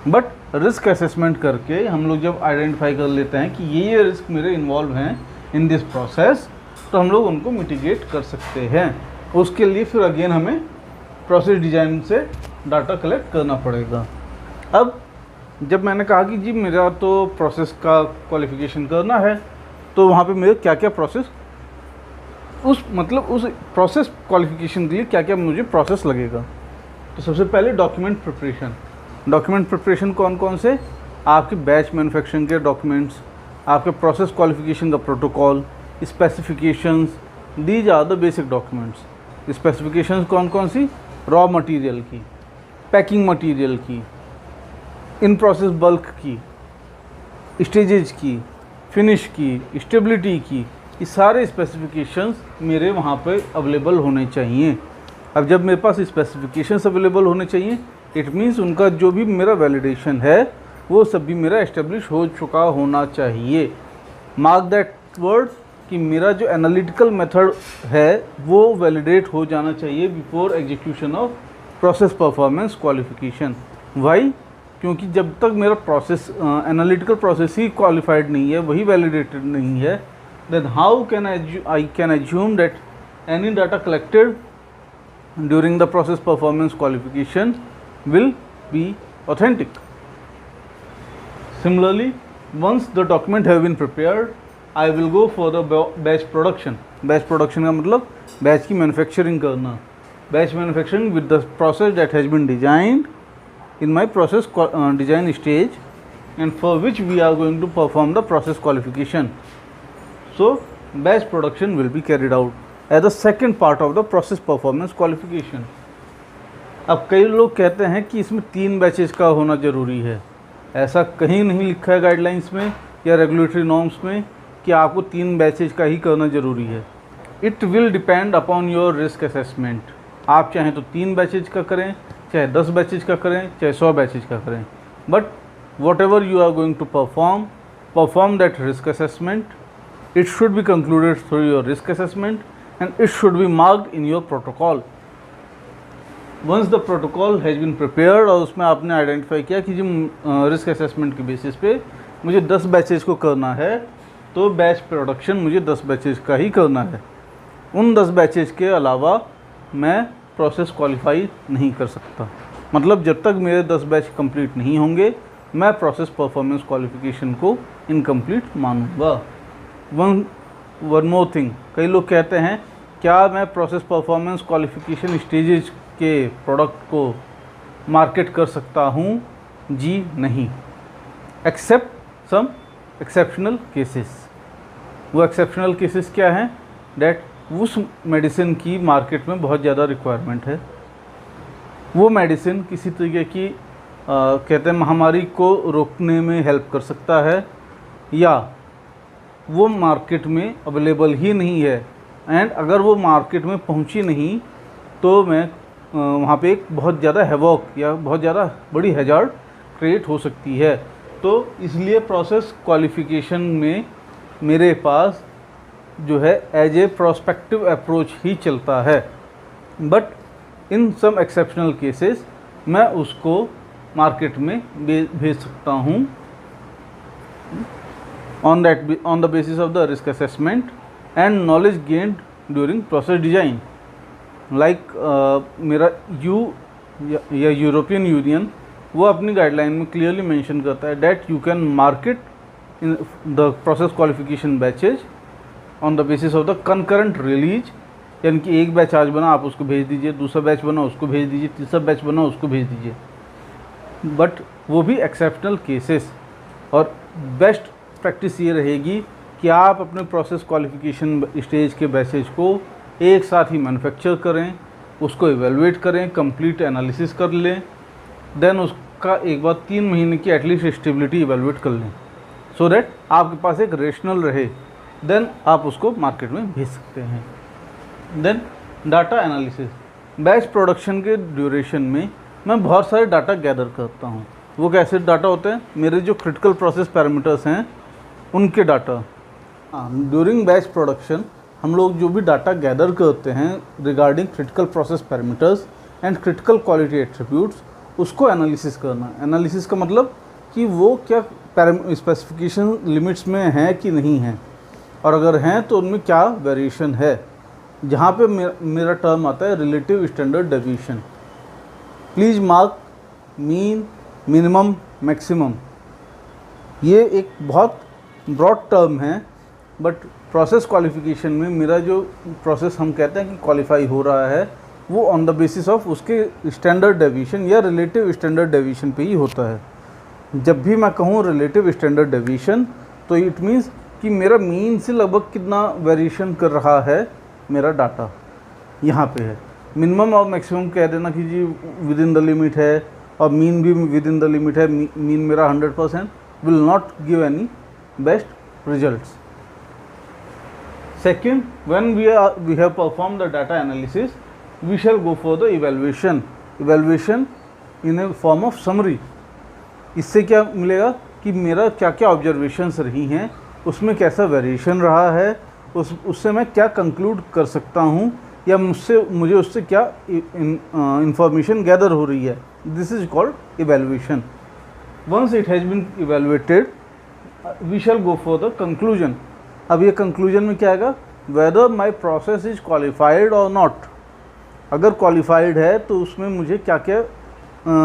बट रिस्क असेसमेंट करके हम लोग जब आइडेंटिफाई कर लेते हैं कि ये रिस्क मेरे इन्वॉल्व हैं इन दिस प्रोसेस, तो हम लोग उनको मिटिगेट कर सकते हैं। उसके लिए फिर अगेन हमें प्रोसेस डिज़ाइन से डाटा कलेक्ट करना पड़ेगा। अब जब मैंने कहा कि जी मेरा तो प्रोसेस का क्वालिफिकेशन करना है, तो वहाँ पे मेरे क्या क्या प्रोसेस उस प्रोसेस क्वालिफिकेशन के लिए क्या क्या मुझे प्रोसेस लगेगा। तो सबसे पहले डॉक्यूमेंट प्रिपरेशन। डॉक्यूमेंट प्रिपरेशन कौन कौन से? आपके बैच मैन्युफैक्चरिंग के डॉक्यूमेंट्स, आपके प्रोसेस क्वालिफिकेशन का protocol, specifications, these are the basic documents. Specifications कौन कौन सी? रॉ मटेरियल की, पैकिंग मटेरियल की, इन प्रोसेस बल्क की, स्टेजेज की, फिनिश की, स्टेबिलिटी की, ये सारे स्पेसिफिकेशंस मेरे वहाँ पे अवेलेबल होने चाहिए। अब जब मेरे पास स्पेसिफिकेशंस अवेलेबल होने चाहिए, इट मीन्स उनका जो भी मेरा वैलिडेशन है वो सब भी मेरा एस्टेब्लिश हो चुका होना चाहिए। मार्क दैट वर्ड कि मेरा जो एनालिटिकल मेथड है वो वैलिडेट हो जाना चाहिए before execution of process performance qualification. Why? क्योंकि जब तक मेरा प्रोसेस एनालिटिकल प्रोसेस ही क्वालिफाइड नहीं है, वही वैलिडेटेड नहीं है, then how can I can assume that any data collected during the process performance qualification will be authentic. Similarly, once the document have been prepared, I will go for the batch production. Batch production का मतलब batch की manufacturing करना। Batch manufacturing with the process that has been designed in my process design stage and for which we are going to perform the process qualification. So, batch production will be carried out as the second part of the process performance qualification. अब कई लोग कहते हैं कि इसमें 3 batches का होना ज़रूरी है। ऐसा कहीं नहीं लिखा है गाइडलाइंस में या रेगुलेटरी नॉर्म्स में कि आपको 3 बैचेज का ही करना ज़रूरी है। It will depend upon your risk assessment. आप चाहें तो 3 बैचेज का करें, चाहे 10 बैचेज का करें, चाहे 100 बैचेज का करें, but whatever you are going to perform that risk assessment, it should be concluded through your risk assessment and it should be marked in your protocol. Once the protocol has been prepared और उसमें आपने identify किया कि जो risk assessment के basis पे मुझे 10 batches को करना है, तो बैच प्रोडक्शन मुझे 10 बैचेज का ही करना है। उन 10 बैचेज के अलावा मैं प्रोसेस क्वालिफाई नहीं कर सकता। मतलब जब तक मेरे 10 बैच कंप्लीट नहीं होंगे, मैं प्रोसेस परफॉर्मेंस क्वालिफिकेशन को इनकम्प्लीट मानूंगा। वन मोर थिंग, कई लोग कहते हैं क्या मैं प्रोसेस परफॉर्मेंस क्वालिफिकेशन स्टेजेज के प्रोडक्ट को मार्केट कर सकता हूँ? जी नहीं, एक्सेप्ट सम एक्सेप्शनल केसेस। वो एक्सेप्शनल केसेस क्या हैं? डैट उस मेडिसिन की मार्केट में बहुत ज़्यादा रिक्वायरमेंट है, वो मेडिसिन किसी तरीके की कहते हैं महामारी को रोकने में हेल्प कर सकता है, या वो मार्केट में अवेलेबल ही नहीं है, एंड अगर वो मार्केट में पहुंची नहीं तो मैं वहाँ पे एक बहुत ज़्यादा हैवॉक या बहुत ज़्यादा बड़ी हैजार्ड क्रिएट हो सकती है। तो इसलिए प्रोसेस क्वालिफिकेशन में मेरे पास जो है एज ए प्रोस्पेक्टिव अप्रोच ही चलता है, but in some exceptional cases मैं उसको मार्केट में भेज सकता हूँ on the basis of the risk assessment and knowledge gained during process design. Like मेरा या यूरोपियन यूनियन वो अपनी गाइडलाइन में क्लियरली मेंशन करता है that you can market in the process qualification batches on the basis of the concurrent release, यानी कि एक बैच आज बना आप उसको भेज दीजिए, दूसरा बैच बना उसको भेज दीजिए, तीसरा बैच बना उसको भेज दीजिए, बट वो भी एक्सेप्शनल केसेस। और बेस्ट प्रैक्टिस ये रहेगी कि आप अपने प्रोसेस क्वालिफिकेशन स्टेज के बैचेज को एक साथ ही मैन्युफैक्चर करें, उसको इवेलुएट करें, कंप्लीट एनालिसिस कर लें, देन उसका एक बार 3 महीने की एटलीस्ट स्टेबिलिटी इवेलुएट कर लें, सो दैट आपके पास एक रेशनल रहे, देन आप उसको मार्केट में भेज सकते हैं। Then data analysis. Batch production के ड्यूरेशन में मैं बहुत सारे डाटा गैदर करता हूँ। वो कैसे डाटा होते हैं? मेरे जो क्रिटिकल प्रोसेस पैरामीटर्स हैं उनके डाटा। ड्यूरिंग बैच प्रोडक्शन हम लोग जो भी डाटा गैदर करते हैं regarding critical process parameters and critical quality attributes, उसको एनालिसिस करना। एनालिसिस का मतलब कि वो क्या स्पेसिफिकेशन लिमिट्स में हैं कि नहीं हैं, और अगर हैं तो उनमें क्या वेरिएशन है। जहाँ पे मेरा टर्म आता है relative standard deviation. Please mark mean, minimum, maximum, ये एक बहुत ब्रॉड टर्म है, बट प्रोसेस क्वालिफिकेशन में मेरा जो प्रोसेस हम कहते हैं कि क्वालिफाई हो रहा है वो ऑन द बेसिस ऑफ उसके स्टैंडर्ड डेविएशन या रिलेटिव स्टैंडर्ड डेविएशन पे ही होता है। जब भी मैं कहूँ रिलेटिव स्टैंडर्ड डेविएशन तो इट मीन्स कि मेरा मीन से लगभग कितना वेरिएशन कर रहा है मेरा डाटा, यहाँ पे है। मिनिमम और मैक्सिमम कह देना कि जी विद इन द लिमिट है, और मीन भी विद इन द लिमिट है, मीन मेरा 100% will not give any best results. Second, when we have performed the data analysis, we shall go for the evaluation in a form of summary. इससे क्या मिलेगा कि मेरा क्या क्या ऑब्जर्वेशंस रही हैं, उसमें कैसा वेरिएशन रहा है, उससे मैं क्या कंक्लूड कर सकता हूँ, या मुझे उससे क्या इंफॉर्मेशन गैदर हो रही है. This is called evaluation. Once it has been evaluated, we shall go for the conclusion. अब ये कंक्लूजन में क्या आएगा, whether my process is qualified और नॉट. अगर क्वालिफाइड है तो उसमें मुझे क्या क्या,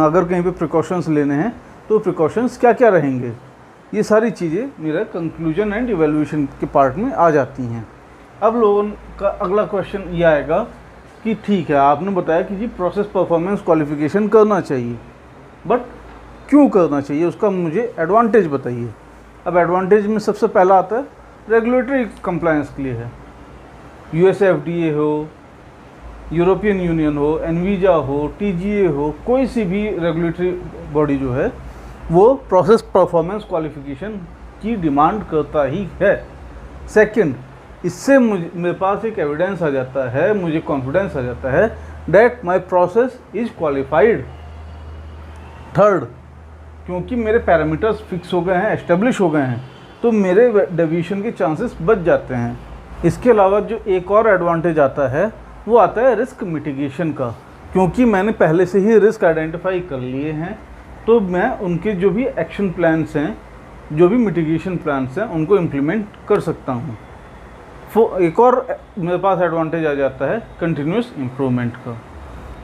अगर कहीं पे प्रिकॉशंस लेने हैं तो प्रिकॉशंस क्या क्या रहेंगे. ये सारी चीज़ें मेरा कंक्लूजन एंड इवेल्युएशन के पार्ट में आ जाती हैं. अब लोगों का अगला क्वेश्चन ये आएगा कि ठीक है, आपने बताया कि जी प्रोसेस परफॉर्मेंस क्वालिफिकेशन करना चाहिए, बट क्यों करना चाहिए, उसका मुझे एडवांटेज बताइए. अब एडवांटेज में सबसे पहला आता है रेगुलेटरी कंप्लायंस के लिए है. यूएस FDA हो, यूरोपियन यूनियन हो, एनवीजा हो, TGA हो, कोई सी भी रेगुलेटरी बॉडी जो है वो प्रोसेस परफॉर्मेंस क्वालिफिकेशन की डिमांड करता ही है. सेकंड, इससे मेरे पास एक एविडेंस आ जाता है, मुझे कॉन्फिडेंस आ जाता है that my process is qualified. Third, क्योंकि मेरे पैरामीटर्स फिक्स हो गए हैं, एस्टेब्लिश हो गए हैं, तो मेरे डेविएशन के चांसेस बच जाते हैं. इसके अलावा जो एक और एडवांटेज आता है वो आता है रिस्क मिटिगेशन का. क्योंकि मैंने पहले से ही रिस्क आइडेंटिफाई कर लिए हैं, तो मैं उनके जो भी एक्शन प्लान्स हैं, जो भी मिटिगेशन प्लान्स हैं, उनको इम्प्लीमेंट कर सकता हूँ. एक और मेरे पास एडवांटेज आ जाता है कंटिन्यूस इम्प्रूवमेंट का.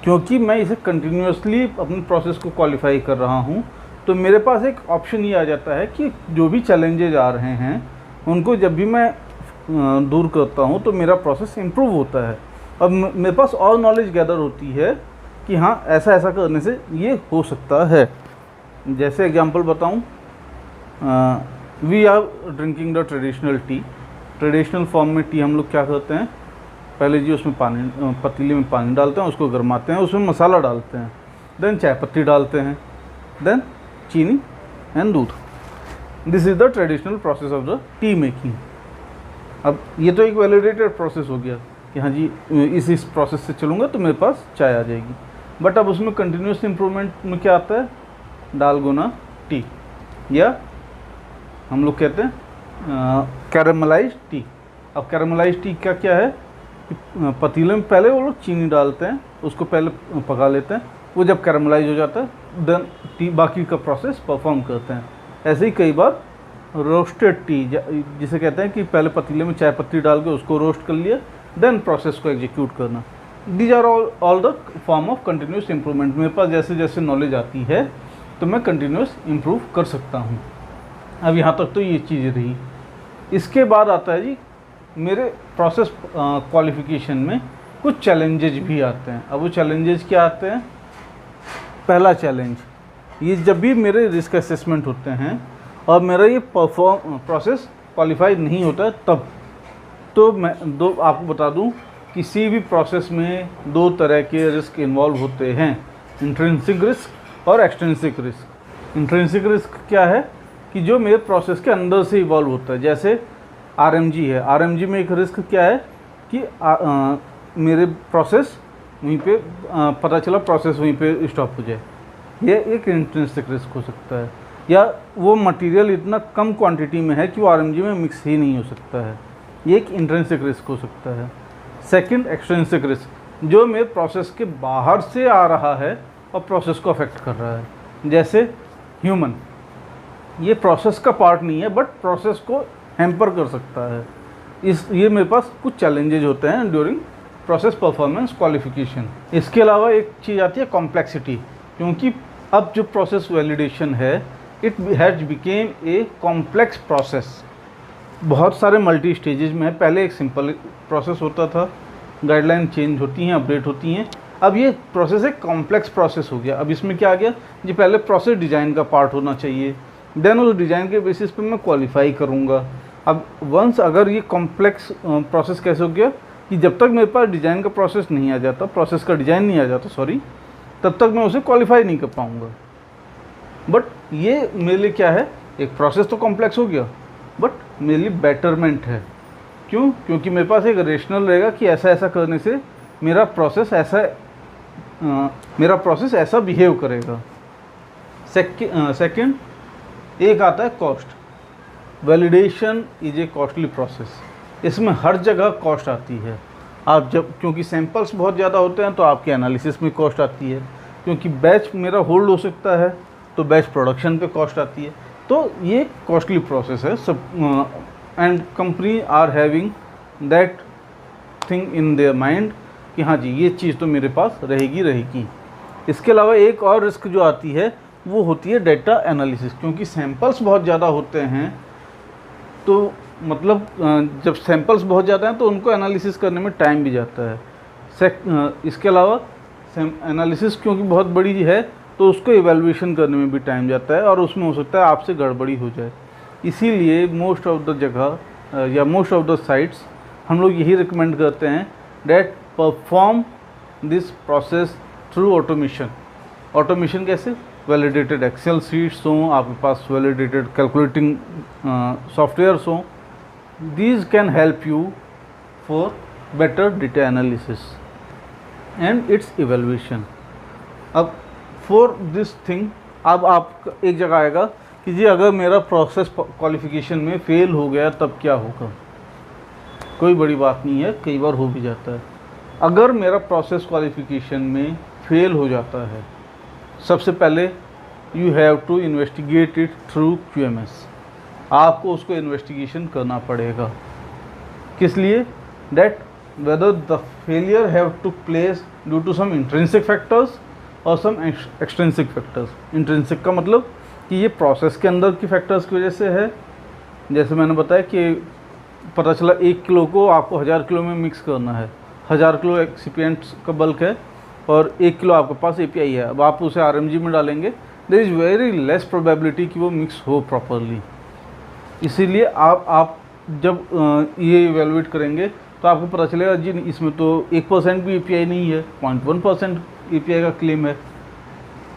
क्योंकि मैं इसे कंटिन्यूसली अपने प्रोसेस को क्वालिफाई कर रहा हूँ, तो मेरे पास एक ऑप्शन ये आ जाता है कि जो भी चैलेंजेज आ रहे हैं उनको जब भी मैं दूर करता हूँ तो मेरा प्रोसेस इम्प्रूव होता है. अब मेरे पास और नॉलेज गैदर होती है कि हाँ ऐसा ऐसा करने से ये हो सकता है. जैसे एग्जांपल बताऊँ, we are drinking the traditional tea. Traditional form में टी हम लोग क्या करते हैं, पहले जी उसमें पानी, पतीले में पानी डालते हैं, उसको गर्माते हैं, उसमें मसाला डालते हैं, देन चाय पत्ती डालते हैं, देन चीनी एंड दूध. This is the traditional process of the T making. अब ये तो एक वैलिडेटेड प्रोसेस हो गया कि हाँ जी इस प्रोसेस से चलूँगा तो मेरे पास चाय आ जाएगी. बट अब उसमें कंटिन्यूस इम्प्रूवमेंट में क्या आता है, दाल गुना टी, या हम लोग कहते हैं कैरामलाइज टी. अब कैरामलाइज टी का क्या है कि पतीले में पहले वो लोग चीनी डालते हैं, उसको पहले पका लेते हैं, वो जब कैरामलाइज हो जाता है देन टी बाकी का प्रोसेस परफॉर्म करते हैं. ऐसे ही कई बार रोस्टेड टी, जिसे कहते हैं कि पहले पतीले में चाय पत्ती डाल के उसको रोस्ट कर लिया, देन प्रोसेस को एग्जीक्यूट करना. These are all the form of continuous improvement. मेरे पास जैसे जैसे नॉलेज आती है तो मैं कंटिन्यूस इम्प्रूव कर सकता हूँ. अब यहाँ तक तो ये चीज़ रही. इसके बाद आता है जी मेरे प्रोसेस क्वालिफिकेशन में कुछ चैलेंजेज भी आते हैं. अब वो चैलेंजेज क्या आते हैं, पहला चैलेंज, ये जब भी मेरे रिस्क असेसमेंट होते हैं और मेरा ये प्रोसेस क्वालिफाइड नहीं होता है तब, तो मैं आपको बता दूं, किसी भी प्रोसेस में दो तरह के रिस्क इन्वॉल्व होते हैं, इंट्रिंसिक रिस्क और एक्सट्रिंसिक रिस्क. इंट्रिंसिक रिस्क क्या है कि जो मेरे प्रोसेस के अंदर से इवॉल्व होता है. जैसे RMG है, RMG में एक रिस्क क्या है कि मेरे प्रोसेस वहीं पे पता चला प्रोसेस वहीं पे स्टॉप हो जाए, ये एक इंट्रिंसिक रिस्क हो सकता है. या वो मटेरियल इतना कम क्वांटिटी में है कि वो RMG में मिक्स ही नहीं हो सकता है, ये एक इंट्रिंसिक रिस्क हो सकता है. सेकंड, एक्सट्रिंसिक रिस्क, जो मेरे प्रोसेस के बाहर से आ रहा है और प्रोसेस को अफेक्ट कर रहा है. जैसे ह्यूमन, ये प्रोसेस का पार्ट नहीं है बट प्रोसेस को हैम्पर कर सकता है. ये मेरे पास कुछ चैलेंजेज होते हैं ड्यूरिंग प्रोसेस परफॉर्मेंस क्वालिफिकेशन. इसके अलावा एक चीज़ आती है कॉम्प्लेक्सिटी. क्योंकि अब जो प्रोसेस वैलिडेशन है, it has became a complex process. बहुत सारे मल्टी स्टेजेज में है. पहले एक सिंपल प्रोसेस होता था, गाइडलाइन चेंज होती हैं, अपडेट होती हैं. अब ये प्रोसेस एक कॉम्प्लेक्स प्रोसेस हो गया. अब इसमें क्या आ गया जी, पहले प्रोसेस डिज़ाइन का पार्ट होना चाहिए, देन उस डिज़ाइन के बेसिस पे मैं क्वालिफाई करूँगा. अब वंस अगर ये कॉम्प्लेक्स प्रोसेस कैसे हो गया कि जब तक मेरे पास डिज़ाइन का प्रोसेस नहीं आ जाता, प्रोसेस का डिज़ाइन नहीं आ जाता सॉरी, तब तक मैं उसे क्वालिफाई नहीं कर पाऊँगा. बट ये मेरे लिए क्या है, एक प्रोसेस तो कॉम्प्लेक्स हो गया, बट मेरे लिए बेटरमेंट है। क्यों? क्योंकि मेरे पास एक रेशनल रहेगा कि ऐसा ऐसा करने से मेरा प्रोसेस ऐसा बिहेव करेगा। सेकंड एक आता है cost. Validation is a costly process. इसमें हर जगह कॉस्ट आती है। आप जब, क्योंकि सैंपल्स बहुत ज़्यादा होते हैं तो आपके एनालिसिस में कॉस्ट आती है, क्योंकि बैच मेरा होल्ड हो सकता है तो बैच प्रोडक्शन पे कॉस्ट आती है। तो ये कॉस्टली प्रोसेस है सब, and company are having that thing in their mind कि हाँ जी ये चीज़ तो मेरे पास रहेगी। इसके अलावा एक और रिस्क जो आती है वो होती है डेटा एनालिसिस। क्योंकि सैंपल्स बहुत ज़्यादा होते हैं तो मतलब जब सैंपल्स बहुत ज़्यादा हैं तो उनको एनालिसिस करने में टाइम भी जाता है। इसके अलावा एनालिसिस क्योंकि बहुत बड़ी है तो उसको इवैल्यूएशन करने में भी टाइम जाता है और उसमें हो सकता है आपसे गड़बड़ी हो जाए। इसीलिए मोस्ट ऑफ द जगह या मोस्ट ऑफ द साइट्स हम लोग यही रिकमेंड करते हैं that perform this process through automation. Automation कैसे? वैलिडेटेड एक्सेल शीट्स हों, आपके पास वैलिडेटेड कैलकुलेटिंग सॉफ्टवेयर्स हों। These can help you for better data analysis and its evaluation. अब फॉर दिस थिंग अब आप एक जगह आएगा कि जी अगर मेरा प्रोसेस क्वालिफिकेशन में फेल हो गया तब क्या होगा? कोई बड़ी बात नहीं है, कई बार हो भी जाता है। अगर मेरा प्रोसेस क्वालिफिकेशन में फेल हो जाता है, सबसे पहले you have to investigate it through QMS। आपको उसको इन्वेस्टिगेशन करना पड़ेगा। किस लिए? That whether the failure have to place due to some intrinsic factors और सम एक्सट्रिंसिक फैक्टर्स। इंट्रिंसिक का मतलब कि ये प्रोसेस के अंदर की फैक्टर्स की वजह से है। जैसे मैंने बताया कि पता चला 1 किलो को आपको 1000 किलो में मिक्स करना है, 1000 किलो एक्सिपिएंट्स का बल्क है और 1 किलो आपके पास API है। अब आप उसे RMG में डालेंगे, there is very less probability कि वो मिक्स हो प्रॉपरली। इसीलिए आप जब ये इवेलुएट करेंगे तो आपको पता चलेगा जी इसमें तो 1% भी API नहीं है, 0.1% API का क्लेम है,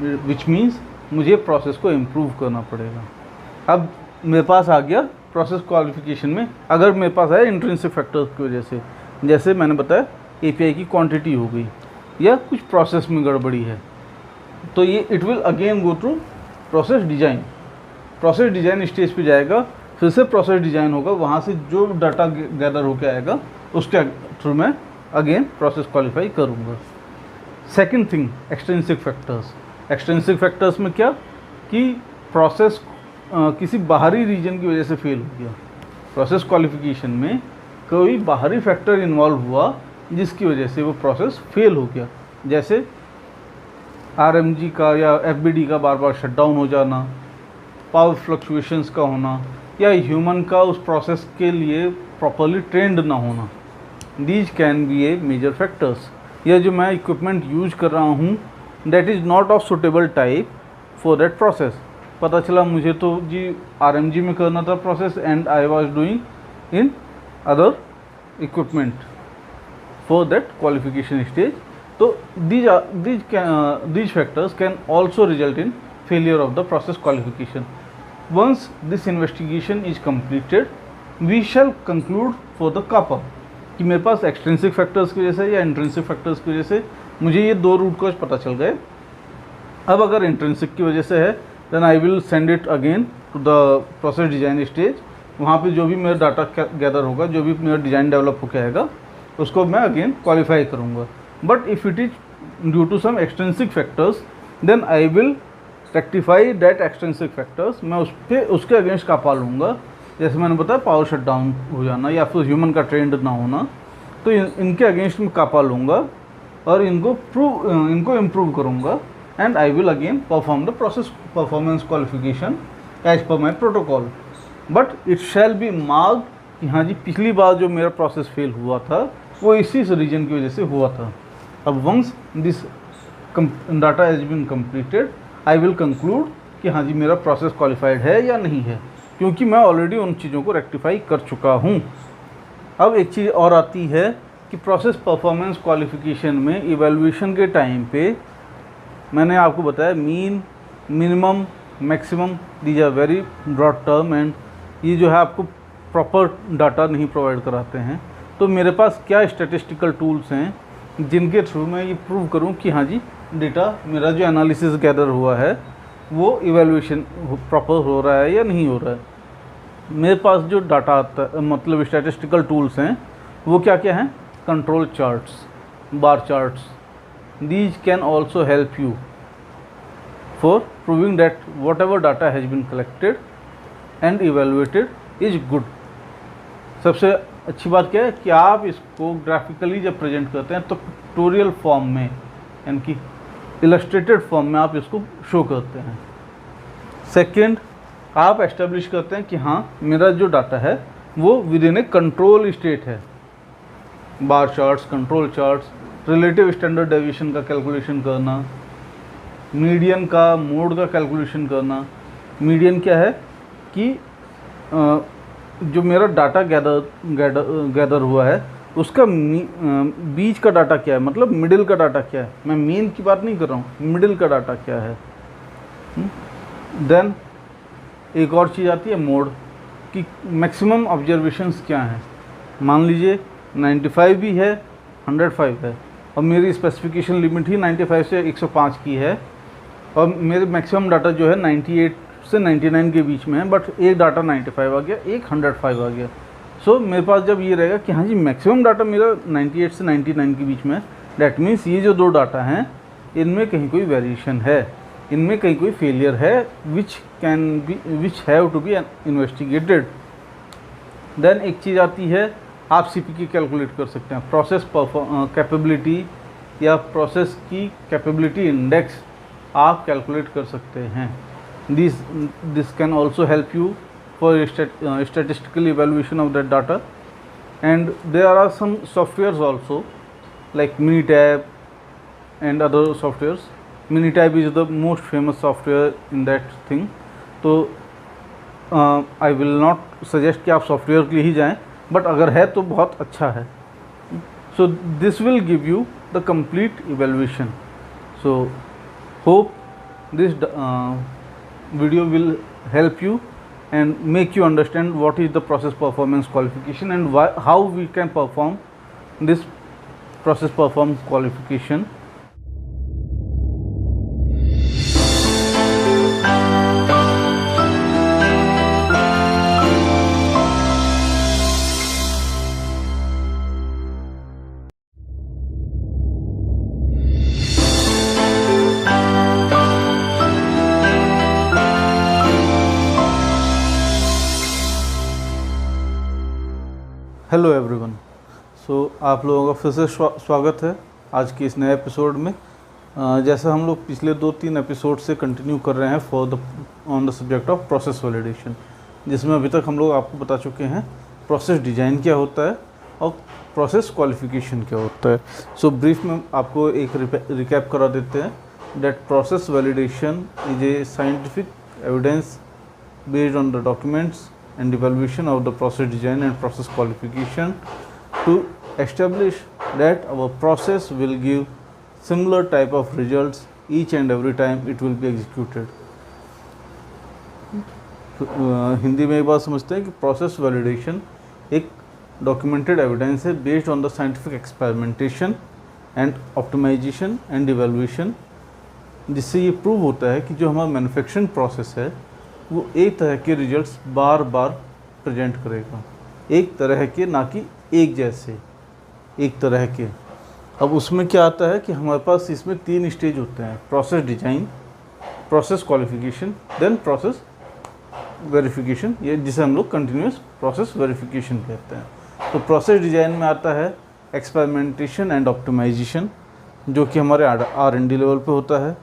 विच मीन्स मुझे प्रोसेस को इम्प्रूव करना पड़ेगा। अब मेरे पास आ गया प्रोसेस क्वालिफिकेशन में, अगर मेरे पास है इंट्रिंसिक फैक्टर्स की वजह से, जैसे मैंने बताया API की क्वांटिटी हो गई या कुछ प्रोसेस में गड़बड़ी है, तो ये it will again go through process design. Process design stage पे जाएगा, फिर से प्रोसेस डिज़ाइन होगा, वहाँ से जो डाटा गैदर होकर आएगा उसके थ्रू मैं अगेन प्रोसेस क्वालिफाई करूँगा। Second thing, extrinsic factors. Extrinsic factors में क्या कि प्रोसेस किसी बाहरी रीजन की वजह से फेल हो गया। प्रोसेस क्वालिफिकेशन में कोई बाहरी फैक्टर इन्वॉल्व हुआ जिसकी वजह से वो प्रोसेस फेल हो गया, जैसे RMG का या FBD का बार बार शटडाउन हो जाना, पावर फ्लक्चुएशंस का होना, या ह्यूमन का उस प्रोसेस के लिए प्रॉपरली ट्रेंड ना होना। These can be a major factors. या जो मैं इक्विपमेंट यूज कर रहा हूँ that is not of suitable type for that process. पता चला मुझे तो जी RMG में करना था process and I was doing in other equipment for that qualification stage. तो these factors can also result in failure of the process qualification. Once this investigation is completed, we shall conclude for the CAPA कि मेरे पास extrinsic factors की वजह से या intrinsic factors की वजह से मुझे ये 2 रूट कॉज पता चल गए। अब अगर intrinsic की वजह से है then I will send it again to the process design stage। वहाँ पे जो भी मेरा डाटा गैदर होगा, जो भी मेरा डिज़ाइन डेवलप होकर आएगा, उसको मैं अगेन क्वालिफाई करूँगा। But if it is due to some extrinsic factors then I will rectify that extrinsic factors. मैं उसके अगेंस्ट कापा लूँगा। जैसे मैंने बताया पावर शट डाउन हो जाना या फिर ह्यूमन का ट्रेंड ना होना, तो इनके अगेंस्ट में कापा लूँगा और इनको इम्प्रूव करूँगा and I will again perform the process performance qualification as per my protocol. But it shall be marked कि हाँ जी पिछली बार जो मेरा प्रोसेस फेल हुआ था वो इसी रीजन की वजह से हुआ था। अब once this data has been completed I will conclude कि हाँ जी मेरा प्रोसेस क्वालिफाइड है या नहीं है, क्योंकि मैं ऑलरेडी उन चीज़ों को रेक्टिफाई कर चुका हूँ। अब एक चीज़ और आती है कि प्रोसेस परफॉर्मेंस क्वालिफिकेशन में इवैल्यूएशन के टाइम पे मैंने आपको बताया mean, minimum, maximum, these are very broad term and ये जो है आपको प्रॉपर डाटा नहीं प्रोवाइड कराते हैं, तो मेरे पास क्या स्टैटिस्टिकल टूल्स हैं जिनके थ्रू मैं ये प्रूव करूं कि हाँ जी डेटा मेरा जो एनालिसिस गैदर हुआ है वो इवैल्यूएशन प्रॉपर हो रहा है या नहीं हो रहा है। मेरे पास जो डाटा आता है, मतलब स्टैटिस्टिकल टूल्स हैं, वो क्या क्या हैं? Control charts, bar charts. These can also help you for proving that whatever data has been collected and evaluated is good. सबसे अच्छी बात क्या है कि आप इसको ग्राफिकली जब प्रेजेंट करते हैं तो पिक्टोरियल फॉर्म में, यानी कि इलस्ट्रेटेड फॉर्म में आप इसको शो करते हैं। सेकंड, आप एस्टेब्लिश करते हैं कि हाँ मेरा जो डाटा है वो within a control state है। Bar charts, control charts, relative standard deviation का कैलकुलेशन करना, मीडियन का, मोड का कैलकुलेशन करना। मीडियन क्या है कि जो मेरा डाटा गैदर हुआ है उसका बीच का डाटा क्या है, मतलब मिडिल का डाटा क्या है। मैं मीन की बात नहीं कर रहा हूँ, मिडिल का डाटा क्या है। देन एक और चीज़ आती है मोड, कि मैक्सिमम ऑब्जर्वेशंस क्या हैं। मान लीजिए 95 भी है, 105 है, और मेरी स्पेसिफिकेशन लिमिट ही 95 से 105 की है, और मेरे मैक्सिमम डाटा जो है 98 से 99 के बीच में है, बट एक डाटा 95 आ गया, एक 105 आ गया। सो मेरे पास जब ये रहेगा कि हाँ जी मैक्सिमम डाटा मेरा 98 से 99 के बीच में है, डैट मीन्स ये जो दो डाटा हैं इनमें कहीं कोई वेरिएशन है, इनमें कहीं कोई फेलियर है which have to be investigated. Then एक चीज़ आती है, आप CPK कैलकुलेट कर सकते हैं, प्रोसेस कैपेबिलिटी या प्रोसेस की कैपेबिलिटी इंडेक्स आप कैलकुलेट कर सकते हैं। This can also help you for statistical evaluation of that data. And there are some softwares also like Minitab and other softwares. Minitab is the most famous software in that thing. तो I will not suggest कि आप software के लिए ही जाएं, but अगर है तो बहुत अच्छा है। So this will give you the complete evaluation. So hope this video will help you and make you understand what is the process performance qualification and how we can perform this process performance qualification. Hello everyone. So आप लोगों का फिर से स्वागत है आज के इस नए एपिसोड में। जैसा हम लोग पिछले 2-3 एपिसोड से कंटिन्यू कर रहे हैं on the subject of process validation, जिसमें अभी तक हम लोग आपको बता चुके हैं प्रोसेस डिज़ाइन क्या होता है और प्रोसेस क्वालिफिकेशन क्या होता है। सो ब्रीफ में आपको एक रिकैप करा देते हैं that process validation is a scientific evidence based on the documents and evaluation of the process design and process qualification to establish that our process will give similar type of results each and every time it will be executed. Hindi में एक बात समझते हैं कि process validation एक documented evidence है based on the scientific experimentation and optimisation and evaluation, जिससे ये प्रूव होता है कि जो हमारा मैन्युफैक्चरिंग प्रोसेस है वो एक तरह के रिजल्ट्स बार बार प्रेजेंट करेगा, एक तरह के, ना कि एक जैसे, एक तरह के। अब उसमें क्या आता है कि हमारे पास इसमें 3 स्टेज होते हैं, process design, process qualification, then process verification, ये जिसे हम लोग कंटिन्यूस प्रोसेस वेरिफिकेशन कहते हैं। तो प्रोसेस डिज़ाइन में आता है एक्सपेरिमेंटेशन एंड ऑप्टिमाइजेशन, जो कि हमारे R&D लेवल पे होता है।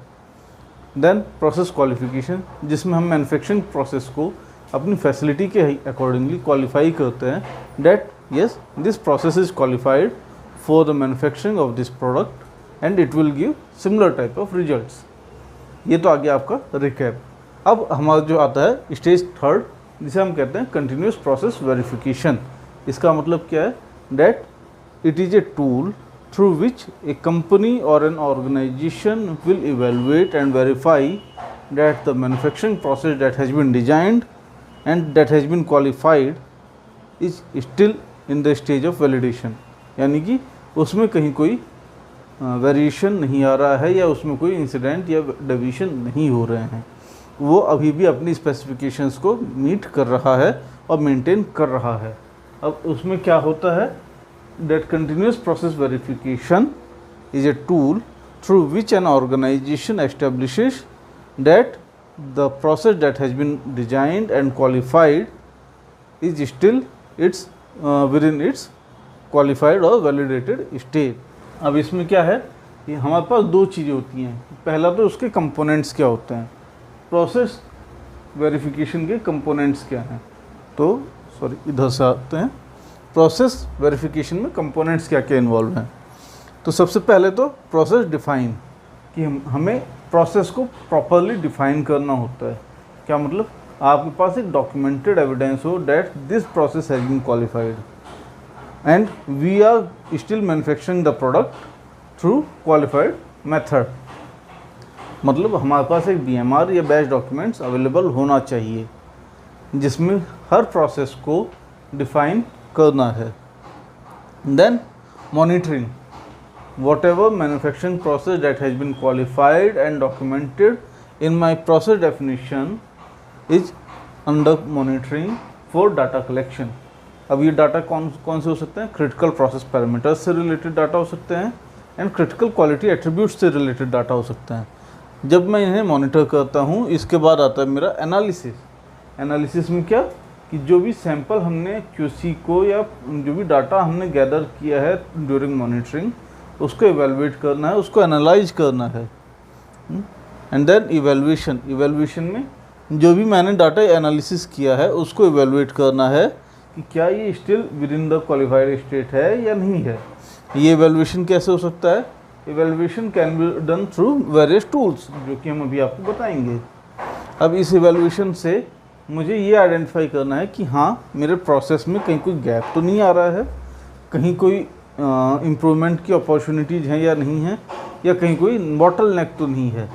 देन प्रोसेस क्वालिफिकेशन, जिसमें हम मैन्युफैक्चरिंग प्रोसेस को अपनी फैसिलिटी के अकॉर्डिंगली क्वालिफाई करते हैं, that yes this process is qualified for the manufacturing of this product and it will give similar type of results. ये तो आ गया आपका रिकैप। अब हमारा जो आता है स्टेज 3, जिसे हम कहते हैं कंटिन्यूस प्रोसेस वेरिफिकेशन। इसका मतलब क्या है, that it is a tool through which a company or an organization will evaluate and verify that the manufacturing process that has been designed and that has been qualified is still in the stage of validation, यानी कि उसमें कहीं कोई variation नहीं आ रहा है या उसमें कोई इंसिडेंट या डेविएशन नहीं हो रहे हैं, वो अभी भी अपनी स्पेसिफिकेशंस को मीट कर रहा है और मेंटेन कर रहा है। अब उसमें क्या होता है, that continuous process verification is a tool through which an organisation establishes that the process that has been designed and qualified is still its with in its qualified और वैलिडेटेड स्टेट। अब इसमें क्या है कि हमारे पास दो चीज़ें होती हैं। पहला तो उसके कंपोनेंट्स क्या होते हैं, प्रोसेस वेरिफिकेशन के कंपोनेंट्स क्या हैं। तो सॉरी इधर से आते हैं, प्रोसेस वेरिफिकेशन में कंपोनेंट्स क्या क्या इन्वॉल्व हैं। तो सबसे पहले तो प्रोसेस डिफाइन, कि हमें प्रोसेस को प्रॉपरली डिफाइन करना होता है। क्या मतलब, आपके पास एक डॉक्यूमेंटेड एविडेंस हो that this process has been qualified and we are still manufacturing the product through qualified method। मतलब हमारे पास एक BMR या बैच डॉक्यूमेंट्स अवेलेबल होना चाहिए जिसमें हर प्रोसेस को डिफाइन करना है। Then monitoring, whatever manufacturing process that has been qualified and documented in my process definition is under monitoring for data collection. अब ये डाटा कौन कौन से हो सकते हैं, क्रिटिकल प्रोसेस पैरामीटर्स से रिलेटेड डाटा हो सकते हैं एंड क्रिटिकल क्वालिटी एट्रीब्यूट्स से रिलेटेड डाटा हो सकते हैं। जब मैं इन्हें मॉनिटर करता हूँ, इसके बाद आता है मेरा एनालिसिस। एनालिसिस में क्या, कि जो भी सैंपल हमने QC को या जो भी डाटा हमने गैदर किया है ड्यूरिंग मॉनिटरिंग, उसको इवेलुएट करना है, उसको एनालाइज करना है। एंड देन इवेलुएशन, इवेलुएशन में जो भी मैंने डाटा एनालिसिस किया है उसको इवेलुएट करना है कि क्या ये still with in the qualified state है या नहीं है। ये इवेलुएशन कैसे हो सकता है, evaluation can be done through various tools, जो कि हम अभी आपको बताएंगे। अब इस इवेलुएशन से मुझे ये आइडेंटिफाई करना है कि हाँ, मेरे प्रोसेस में कहीं कोई गैप तो नहीं आ रहा है, कहीं कोई इम्प्रूवमेंट की अपॉर्चुनिटीज़ हैं या नहीं है, या कहीं कोई बॉटल नेक तो नहीं है।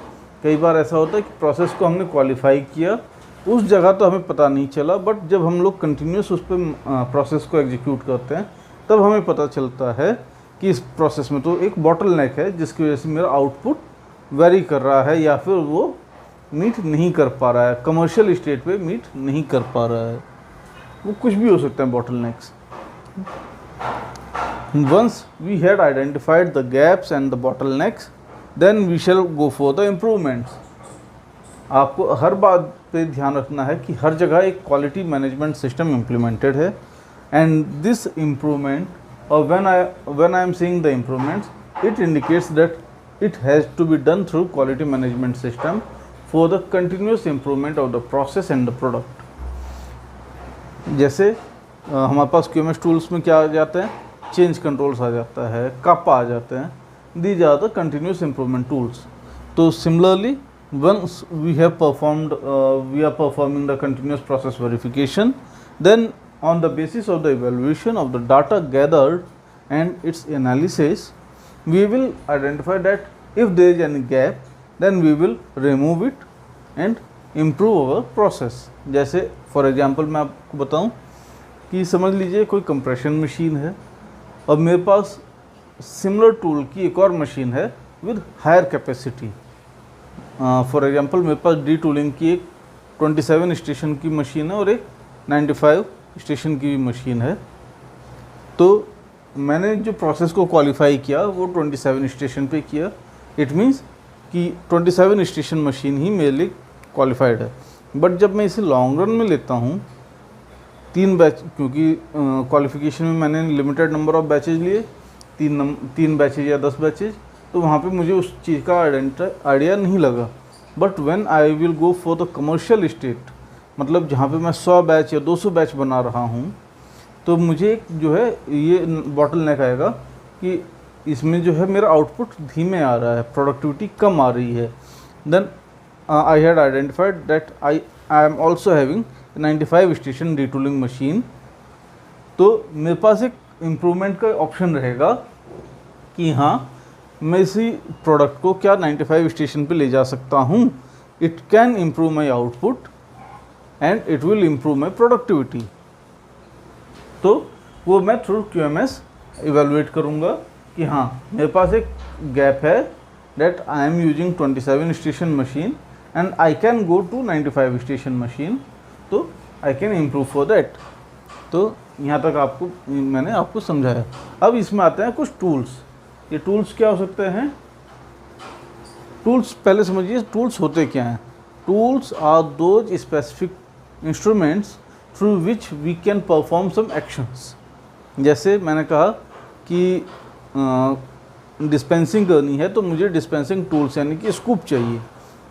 कई बार ऐसा होता है कि प्रोसेस को हमने क्वालिफाई किया, उस जगह तो हमें पता नहीं चला, बट जब हम लोग कंटिन्यूस उस पर प्रोसेस को एग्जीक्यूट करते हैं तब हमें पता चलता है कि इस प्रोसेस में तो एक बॉटल नेक है जिसकी वजह से मेरा आउटपुट वेरी कर रहा है या फिर वो मीट नहीं कर पा रहा है, कमर्शियल स्टेट पे मीट नहीं कर पा रहा है। वो कुछ भी हो सकता है bottlenecks. Once we had identified the gaps and the bottlenecks, then we shall go for the improvements. आपको हर बात पे ध्यान रखना है कि हर जगह एक क्वालिटी मैनेजमेंट सिस्टम इम्प्लीमेंटेड है, एंड दिस इम्प्रूवमेंट, और when I am seeing the improvements, it indicates that it has to be done through quality management system for the continuous improvement of the process and the product. जैसे हमारे पास QMS tools में क्या आ जाते हैं, change controls आ जाता है, कापा आ जाते हैं, these are the continuous improvement tools. तो similarly once we are performing the continuous process verification, then on the basis of the evaluation of the data gathered and its analysis, we will identify that if there is any gap, then we will remove it and improve our process। जैसे for example मैं आपको बताऊं कि समझ लीजिए कोई compression machine है और मेरे पास सिमिलर टूल की एक और मशीन है with higher capacity. For example मेरे पास डी टूलिंग की एक 27 स्टेशन की मशीन है और एक 95 स्टेशन की भी मशीन है। तो मैंने जो प्रोसेस को क्वालिफाई किया वो 27 स्टेशन पे किया। इट मीन्स कि 27 स्टेशन मशीन ही मेरे लिए क्वालिफाइड है। बट जब मैं इसे लॉन्ग रन में लेता हूँ, 3 बैच, क्योंकि क्वालिफिकेशन में मैंने लिमिटेड नंबर ऑफ बैचेज लिए, 3 बैचेज या 10 बैचेज, तो वहाँ पे मुझे उस चीज़ का आइडिया नहीं लगा। But when I will go for the commercial state, मतलब जहाँ पे मैं 100 बैच या 200 बैच बना रहा हूँ, तो मुझे एक जो है ये बॉटल नेक आएगा कि इसमें जो है मेरा आउटपुट धीमे आ रहा है, प्रोडक्टिविटी कम आ रही है। Then I had identified that I am also having 95 station retooling machine. तो मेरे पास एक इम्प्रूवमेंट का ऑप्शन रहेगा कि हाँ, मैं इसी प्रोडक्ट को क्या 95 स्टेशन पे ले जा सकता हूँ। It can improve my output and it will improve my productivity. तो वो मैं थ्रू QMS इवेलुएट करूँगा कि हाँ मेरे पास एक गैप है, that I am using 27 station machine and I can go to 95 station machine, तो I can improve for that। तो यहाँ तक मैंने आपको समझाया। अब इसमें आते हैं कुछ टूल्स। ये टूल्स क्या हो सकते हैं? टूल्स पहले समझिए टूल्स होते क्या हैं। Tools are those specific instruments through which we can perform some actions. जैसे मैंने कहा कि डिस्पेंसिंग करनी है तो मुझे डिस्पेंसिंग टूल्स यानी कि स्कूप चाहिए,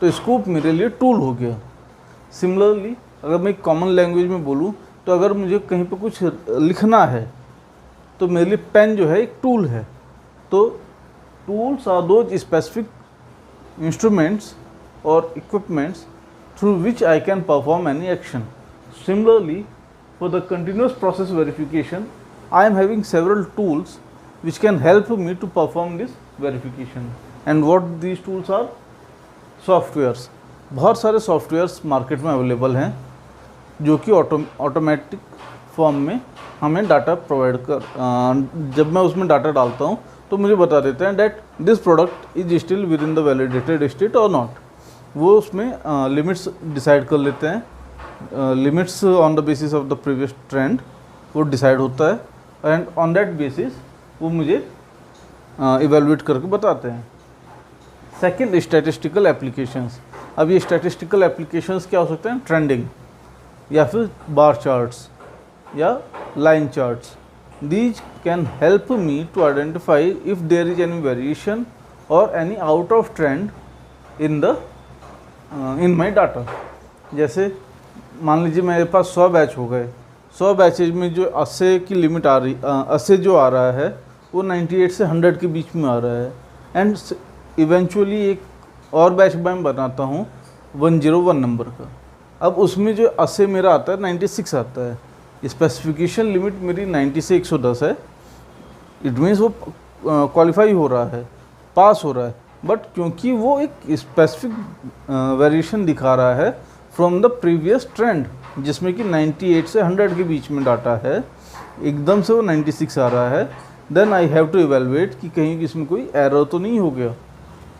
तो स्कूप मेरे लिए टूल हो गया। सिमिलरली अगर मैं कॉमन लैंग्वेज में बोलूँ तो अगर मुझे कहीं पर कुछ लिखना है तो मेरे लिए पेन जो है एक टूल है। तो tools are those specific instruments और equipments through which I can perform any action. Similarly, for the continuous process verification, I am having several tools which can help me to perform this verification. And what these tools are? Softwares. बहुत सारे softwares market में available हैं जो कि automatic form में हमें data provide जब मैं उसमें डाटा डालता हूँ तो मुझे बता देते हैं that this product is still with in the validated state और नॉट। वो उसमें लिमिट्स डिसाइड कर लेते हैं। Limits on the basis of the previous trend वो डिसाइड होता है एंड ऑन दैट बेसिस वो मुझे इवेलुएट करके बताते हैं। Second, statistical applications. अब ये स्टैटिस्टिकल एप्लीकेशंस क्या हो सकते हैं? ट्रेंडिंग या फिर बार चार्ट्स या line charts. These can help me to identify if there is any variation और any out of trend in my data. जैसे मान लीजिए मेरे पास 100 बैच हो गए, 100 बैचेज में जो 80 की लिमिट आ रही 80 जो आ रहा है वो 98 से 100 के बीच में आ रहा है एंड इवेंचुअली एक और बैच मैं बनाता हूँ 101 नंबर का। अब उसमें जो 80 मेरा आता है 96 आता है। स्पेसिफिकेशन लिमिट मेरी 90 से 110 है। इट मीन्स वो क्वालिफाई हो रहा है, पास हो रहा है, बट क्योंकि वो एक स्पेसिफिक वेरिएशन दिखा रहा है फ्रॉम द प्रीवियस ट्रेंड जिसमें कि 98 से 100 के बीच में डाटा है, एकदम से वो 96 आ रहा है, then I have to evaluate कि कहीं इसमें कोई एरर तो नहीं हो गया,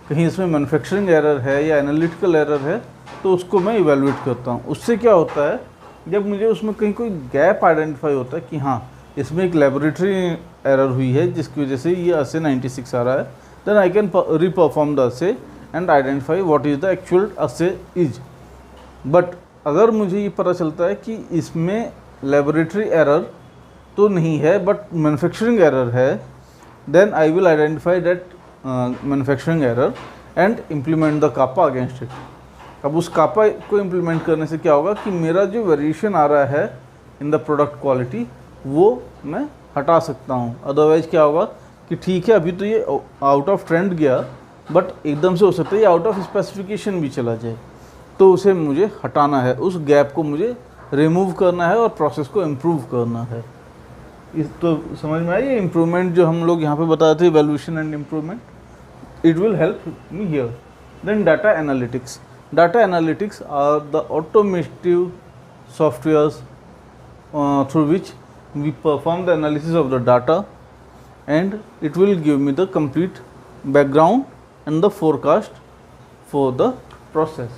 कहीं इसमें मैन्युफैक्चरिंग एरर है या एनालिटिकल एरर है, तो उसको मैं इवेलुएट करता हूँ। उससे क्या होता है, जब मुझे उसमें कहीं कोई गैप आइडेंटिफाई होता है कि हाँ इसमें एक लेबोरेटरी एरर हुई है जिसकी वजह से ये assay 96 आ रहा है, then I can re-perform the assay and identify what is the actual assay is. But अगर मुझे ये पता चलता है कि इसमें लेबोरेटरी एरर तो नहीं है बट मैन्युफैक्चरिंग एरर है, then I will identify that manufacturing error and implement the CAPA against it. अब उस कापा को इम्प्लीमेंट करने से क्या होगा कि मेरा जो वेरिएशन आ रहा है इन द प्रोडक्ट क्वालिटी वो मैं हटा सकता हूँ। अदरवाइज क्या होगा कि ठीक है अभी तो ये आउट ऑफ ट्रेंड गया बट एकदम से हो सकता है ये आउट ऑफ स्पेसिफिकेशन भी चला जाए, तो उसे मुझे हटाना है, उस गैप को मुझे रिमूव करना है और प्रोसेस को इम्प्रूव करना है। इस तो समझ में आई ये इम्प्रूवमेंट जो हम लोग यहाँ पे बताए थे, evaluation and improvement, it will help me here. Then data analytics. Data analytics are the automotive softwares through which we perform the analysis of the data and it will give me the complete background and the forecast for the process.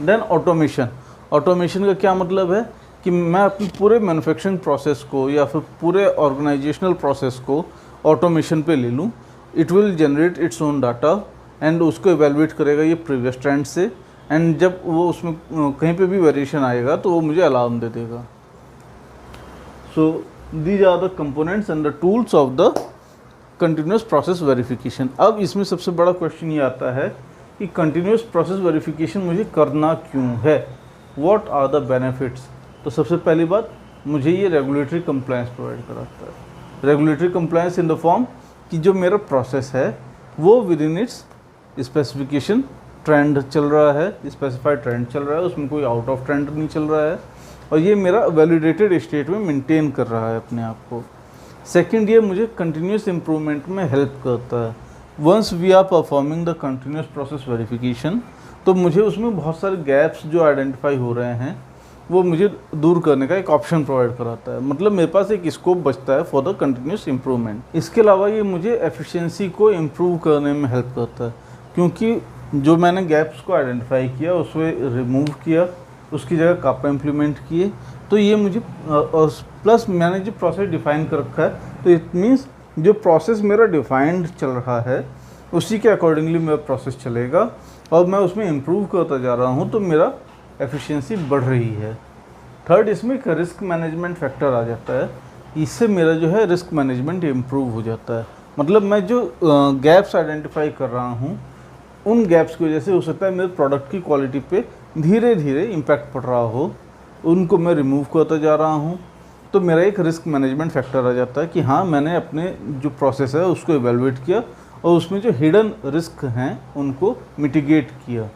Then automation. Automation का क्या मतलब है कि मैं अपने पूरे manufacturing process को या फिर पूरे ऑर्गेनाइजेशनल प्रोसेस को ऑटोमेशन पे ले लूँ। It will generate its own data and उसको इवेलुएट करेगा ये प्रीवियस ट्रेंड से, एंड जब वो उसमें कहीं पे भी वेरिएशन आएगा तो वो मुझे अलार्म दे देगा। So these are the components and the tools of the continuous process verification. अब इसमें सबसे बड़ा क्वेश्चन ये आता है कि continuous process verification मुझे करना क्यों है, what are the benefits। तो सबसे पहली बात, मुझे ये रेगुलेटरी कंप्लायंस प्रोवाइड कराता है। Regulatory compliance in the form कि जो मेरा प्रोसेस है वो with in it's specification trend चल रहा है, स्पेसिफाइड ट्रेंड चल रहा है, उसमें कोई आउट ऑफ ट्रेंड नहीं चल रहा है और ये मेरा वैलिडेटेड स्टेट में मेंटेन कर रहा है अपने आप को। सेकंड, ये मुझे कंटिन्यूस इम्प्रूवमेंट में हेल्प करता है। Once we are performing the continuous process verification, तो मुझे उसमें बहुत सारे गैप्स जो आइडेंटिफाई हो रहे हैं वो मुझे दूर करने का एक ऑप्शन प्रोवाइड कराता है। मतलब मेरे पास एक स्कोप बचता है फॉर द कंटिन्यूस इम्प्रूवमेंट। इसके अलावा ये मुझे एफिशिएंसी को इम्प्रूव करने में हेल्प करता है, क्योंकि जो मैंने गैप्स को आइडेंटिफाई किया उसमें रिमूव किया, उसकी जगह कापा इम्प्लीमेंट किए, तो ये मुझे प्लस मैंने जो प्रोसेस डिफाइन कर रखा है, तो इट मीन्स जो प्रोसेस मेरा डिफाइंड चल रहा है उसी के अकॉर्डिंगली मेरा प्रोसेस चलेगा और मैं उसमें इम्प्रूव करता जा रहा हूँ, तो मेरा एफिशिएंसी बढ़ रही है। थर्ड, इसमें एक रिस्क मैनेजमेंट फैक्टर आ जाता है। इससे मेरा जो है रिस्क मैनेजमेंट इम्प्रूव हो जाता है। मतलब मैं जो गैप्स आइडेंटिफाई कर रहा हूँ, उन गैप्स की वजह से हो सकता है मेरे प्रोडक्ट की क्वालिटी पे धीरे धीरे इम्पैक्ट पड़ रहा हो, उनको मैं रिमूव करता जा रहा हूँ, तो मेरा एक रिस्क मैनेजमेंट फैक्टर आ जाता है कि हाँ, मैंने अपने जो प्रोसेस है उसको इवेलुएट किया और उसमें जो हिडन रिस्क हैं उनको मिटिगेट किया।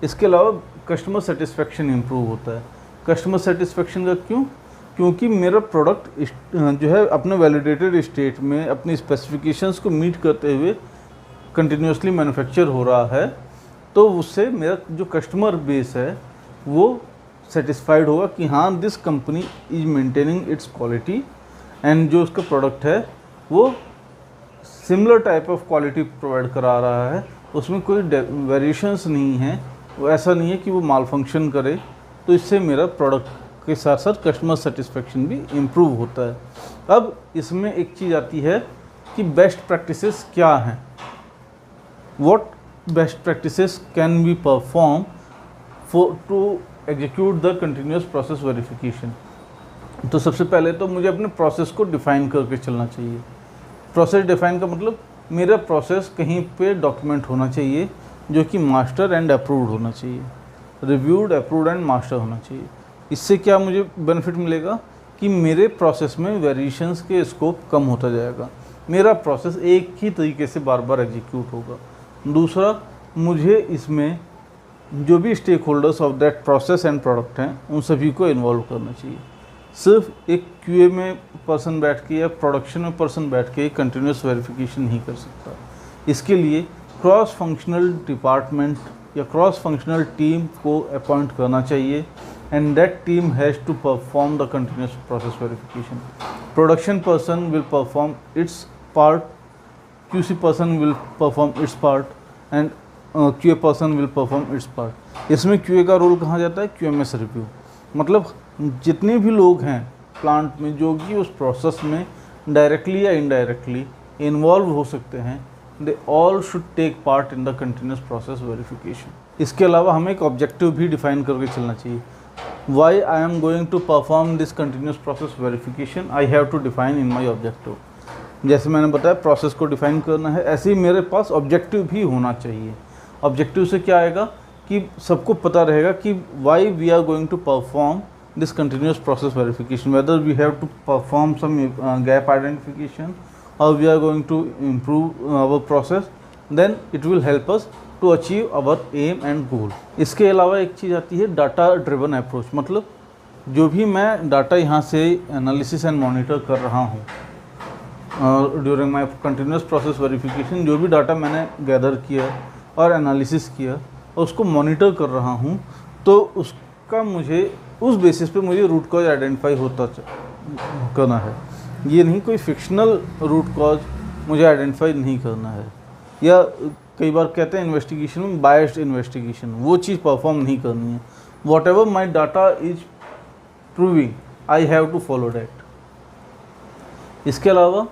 इसके अलावा कस्टमर सेटिस्फेक्शन इम्प्रूव होता है। कस्टमर सेटिस्फेक्शन का क्यों? क्योंकि मेरा प्रोडक्ट जो है अपने वैलिडेटेड स्टेट में अपनी स्पेसिफिकेशंस को मीट करते हुए कंटिन्यूसली मैन्युफैक्चर हो रहा है, तो उससे मेरा जो कस्टमर बेस है वो सेटिस्फाइड होगा कि हाँ, this company is maintaining it's quality and जो उसका प्रोडक्ट है वो similar type of quality provide करा रहा है, उसमें कोई वेरिएशंस नहीं है, वो ऐसा नहीं है कि वो माल फंक्शन करे। तो इससे मेरा प्रोडक्ट के साथ साथ कस्टमर सेटिस्फेक्शन भी इम्प्रूव होता है। अब इसमें एक चीज़ आती है कि बेस्ट प्रैक्टिसेस क्या हैं, what best practices can be perform for to execute the continuous process verification. तो सबसे पहले तो मुझे अपने प्रोसेस को डिफ़ाइन करके चलना चाहिए। प्रोसेस डिफ़ाइन का मतलब मेरा प्रोसेस कहीं पे डॉक्यूमेंट होना चाहिए जो कि मास्टर एंड अप्रूव्ड होना चाहिए, रिव्यूड, अप्रूव्ड एंड मास्टर होना चाहिए। इससे क्या मुझे बेनिफिट मिलेगा कि मेरे प्रोसेस में वेरिएशंस के स्कोप कम होता जाएगा, मेरा प्रोसेस एक ही तरीके से बार बार एग्जीक्यूट होगा। दूसरा, मुझे इसमें जो भी stakeholders of that process and product हैं उन सभी को इन्वॉल्व करना चाहिए। सिर्फ एक क्यूए में पर्सन बैठ के या प्रोडक्शन में पर्सन बैठ के कंटिन्यूस वेरिफिकेशन नहीं कर सकता। इसके लिए क्रॉस फंक्शनल डिपार्टमेंट या क्रॉस फंक्शनल टीम को अपॉइंट करना चाहिए and that team has to perform the continuous process verification. Production person will perform its part, QC person will perform its part and QA person will perform its part. इसमें QA का role कहाँ जाता है? QMS review. मतलब जितने भी लोग हैं प्लांट में जो कि उस प्रोसेस में डायरेक्टली या इनडायरेक्टली इन्वॉल्व हो सकते हैं, they all should take part in the continuous process verification. इसके अलावा हमें एक ऑब्जेक्टिव भी डिफाइन करके चलना चाहिए। Why I am going to perform this continuous process verification, I have to define in my objective. जैसे मैंने बताया प्रोसेस को डिफाइन करना है, ऐसे ही मेरे पास ऑब्जेक्टिव भी होना चाहिए। ऑब्जेक्टिव से क्या आएगा कि सबको पता रहेगा कि why we are going to perform this continuous process verification, whether we have to perform some gap identification or we are going to improve our process, then it will help us to achieve our aim and goal. इसके अलावा एक चीज़ आती है data driven approach. मतलब जो भी मैं डाटा यहाँ से एनालिसिस एंड मॉनिटर कर रहा हूँ during my continuous process verification, जो भी डाटा मैंने गैदर किया और एनालिसिस किया और उसको मॉनिटर कर रहा हूँ, तो उसका मुझे उस बेसिस पे मुझे रूट कॉज आइडेंटिफाई होता करना है। ये नहीं कोई फिक्शनल रूट कॉज मुझे आइडेंटिफाई नहीं करना है, या कई बार कहते हैं इन्वेस्टिगेशन में बायस्ड इन्वेस्टिगेशन, वो चीज़ परफॉर्म नहीं करनी है। Whatever my data is proving, I have to follow that. इसके अलावा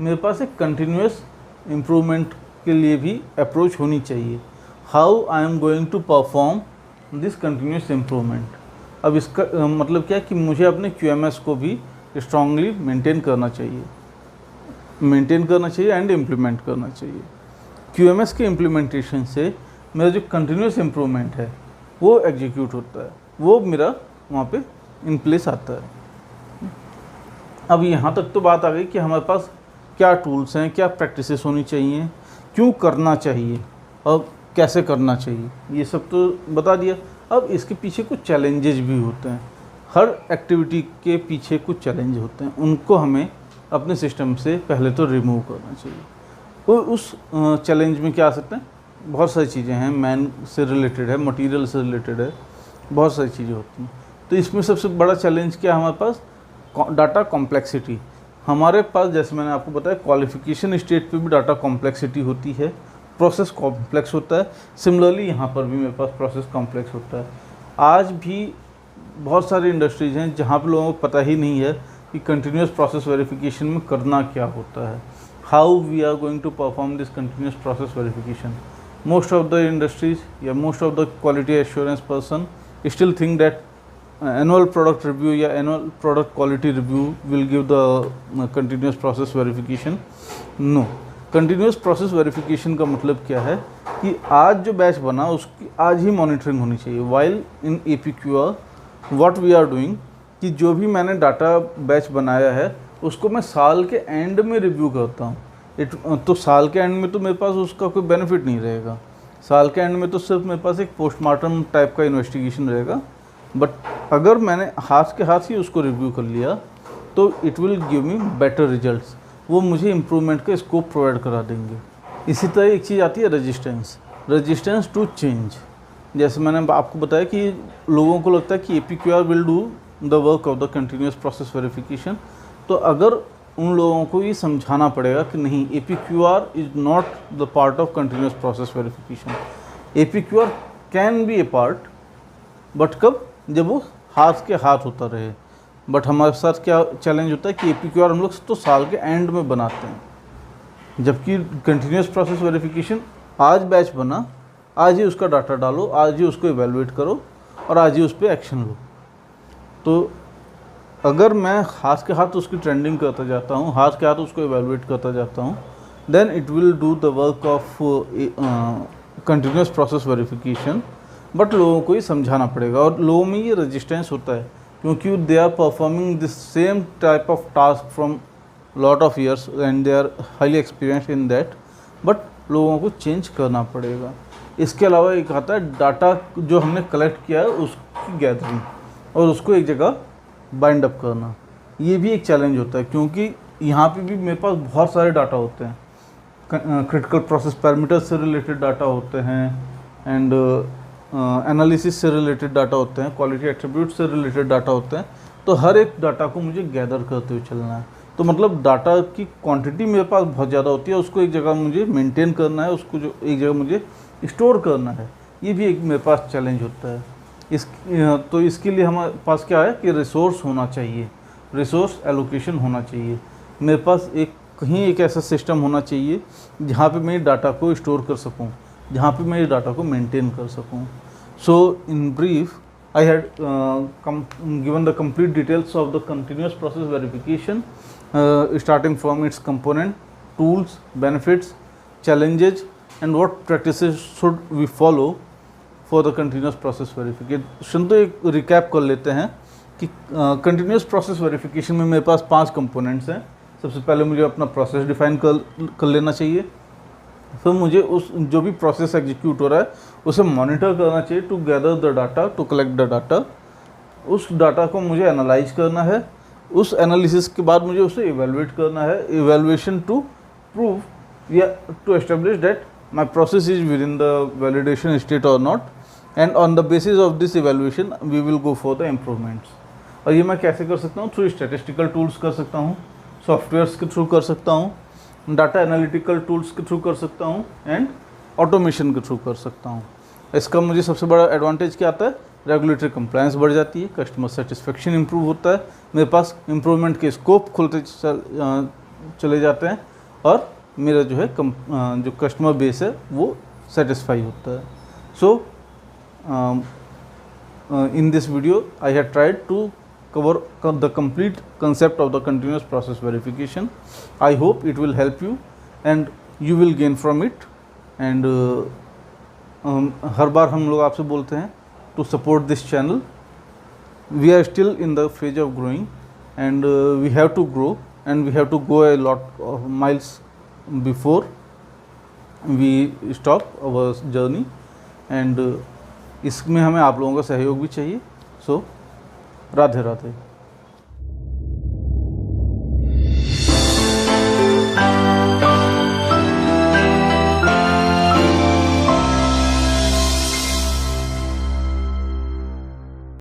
मेरे पास एक कंटिन्यूस इम्प्रूवमेंट के लिए भी अप्रोच होनी चाहिए। How I am going to perform this continuous improvement. अब इसका मतलब क्या है कि मुझे अपने QMS को भी स्ट्रांगली मेंटेन करना चाहिए एंड इम्प्लीमेंट करना चाहिए। QMS के इम्प्लीमेंटेशन से मेरा जो कंटिन्यूस इम्प्रूवमेंट है वो एग्जीक्यूट होता है, वो मेरा वहाँ पे इन प्लेस आता है। अब यहाँ तक तो बात आ गई कि हमारे पास क्या टूल्स हैं, क्या प्रैक्टिसेस होनी चाहिए, क्यों करना चाहिए और कैसे करना चाहिए, ये सब तो बता दिया। अब इसके पीछे कुछ चैलेंजेस भी होते हैं। हर एक्टिविटी के पीछे कुछ चैलेंज होते हैं, उनको हमें अपने सिस्टम से पहले तो रिमूव करना चाहिए। तो उस चैलेंज में क्या आ सकते हैं? बहुत सारी चीज़ें हैं, मैन से रिलेटेड है, मटेरियल से रिलेटेड है, बहुत सारी चीज़ें होती हैं। तो इसमें सबसे बड़ा चैलेंज क्या है हमारे पास, डाटा कॉम्प्लेक्सिटी। हमारे पास जैसे मैंने आपको बताया क्वालिफिकेशन स्टेज पे भी डाटा कॉम्प्लेक्सिटी होती है, प्रोसेस कॉम्प्लेक्स होता है। सिमिलरली यहाँ पर भी मेरे पास प्रोसेस कॉम्प्लेक्स होता है। आज भी बहुत सारी इंडस्ट्रीज हैं जहाँ पे लोगों को पता ही नहीं है कि कंटिन्यूस प्रोसेस वेरिफिकेशन में करना क्या होता है, how we are going to perform this continuous process verification. Most of the industries या most of the quality assurance person still think that annual product review या annual product quality review will give the continuous process verification. No, continuous process verification का मतलब क्या है कि आज जो batch बना उसकी आज ही मॉनिटरिंग होनी चाहिए। while in APQR what we are doing कि जो भी मैंने डाटा बैच बनाया है उसको मैं साल के एंड में रिव्यू करता हूँ। तो साल के एंड में तो मेरे पास उसका कोई बेनिफिट नहीं रहेगा। साल के एंड में तो सिर्फ मेरे पास एक पोस्टमार्टम टाइप का इन्वेस्टिगेशन रहेगा। बट अगर मैंने हाथ के हाथ ही उसको रिव्यू कर लिया तो it will give me better results, वो मुझे इम्प्रूवमेंट का स्कोप प्रोवाइड करा देंगे। इसी तरह एक चीज़ आती है रेजिस्टेंस टू चेंज। जैसे मैंने आपको बताया कि लोगों को लगता है कि APQR will do the work of the continuous process verification. तो अगर उन लोगों को ये समझाना पड़ेगा कि नहीं, APQR is not the part of continuous process verification. APQR can be A part, but कब, जब वो हाथ के हाथ होता रहे। बट हमारे साथ क्या चैलेंज होता है कि APQR हम लोग तो साल के एंड में बनाते हैं, जबकि कंटिन्यूस प्रोसेस वेरिफिकेशन आज बैच बना, आज ही उसका डाटा डालो, आज ही उसको इवेलुएट करो और आज ही उस पर एक्शन लो। तो अगर मैं हाथ के हाथ उसकी ट्रेंडिंग करता जाता हूँ, हाथ के हाथ उसको इवेलुएट करता जाता हूँ, then it will do the work of continuous process verification. But लोगों को ये समझाना पड़ेगा और लोगों में ये रेजिस्टेंस होता है क्योंकि they are performing this same type of task from lot of years and they are highly experience in that. But लोगों को चेंज करना पड़ेगा। इसके अलावा एक आता है डाटा जो हमने कलेक्ट किया है उसकी गैदरिंग और उसको एक जगह बाइंड अप करना। ये भी एक चैलेंज होता है क्योंकि यहाँ पे भी मेरे पास बहुत सारे डाटा होते हैं। क्रिटिकल प्रोसेस पैरामीटर से रिलेटेड डाटा होते हैं एंड एनालिसिस से रिलेटेड डाटा होते हैं, क्वालिटी एट्रीब्यूट से रिलेटेड डाटा होते हैं। तो हर एक डाटा को मुझे गैदर करते हुए चलना है। तो मतलब डाटा की क्वांटिटी मेरे पास बहुत ज़्यादा होती है, उसको एक जगह मुझे मेंटेन करना है, उसको जो एक जगह मुझे स्टोर करना है। ये भी एक मेरे पास चैलेंज होता है। तो इसके लिए हमारे पास क्या है कि रिसोर्स होना चाहिए, रिसोर्स एलोकेशन होना चाहिए। मेरे पास कहीं एक ऐसा सिस्टम होना चाहिए जहाँ पे मैं डाटा को स्टोर कर सकूँ, जहाँ पे मैं डाटा को मेंटेन कर सकूँ। So in brief I had given the complete details of the continuous process verification starting from its component, tools, benefits, challenges and what practices should we follow for the continuous process verification। तो एक recap कर लेते हैं कि continuous process verification में मेरे पास 5 components हैं। सबसे पहले मुझे अपना प्रोसेस डिफाइन कर लेना चाहिए। फिर मुझे उस जो भी प्रोसेस एग्जीक्यूट हो रहा है उसे मॉनिटर करना चाहिए to gather the data, to collect the data. उस डाटा को मुझे एनालाइज करना है। उस एनालिसिस के बाद मुझे उसे इवेलुएट करना है। इवेलुएशन टू प्रूव या to establish that my process is within the validation state और not, and on the basis of this evaluation we will go for the improvements. और ये मैं कैसे कर सकता हूँ? थ्रू स्टैटिस्टिकल टूल्स कर सकता हूँ, सॉफ्टवेयर्स के थ्रू कर सकता हूँ, डाटा एनालिटिकल टूल्स के थ्रू कर सकता हूँ एंड ऑटोमेशन के थ्रू कर सकता हूँ। इसका मुझे सबसे बड़ा एडवांटेज क्या आता है? रेगुलेटरी कंप्लायंस बढ़ जाती है, कस्टमर सेटिस्फेक्शन इंप्रूव होता है, मेरे पास इम्प्रूवमेंट के स्कोप खुलते चले जाते हैं और मेरा जो है जो कस्टमर बेस है वो सेटिस्फाई होता है। सो in this video I had tried to cover the complete concept of the continuous process verification. I hope it will help you and you will gain from it. And हर बार हम लोग आपसे बोलते हैं to support this channel. We are still in the phase of growing and we have to grow and we have to go a lot of miles before we stop our journey. And इसमें हमें आप लोगों का सहयोग भी चाहिए। सो राधे राधे।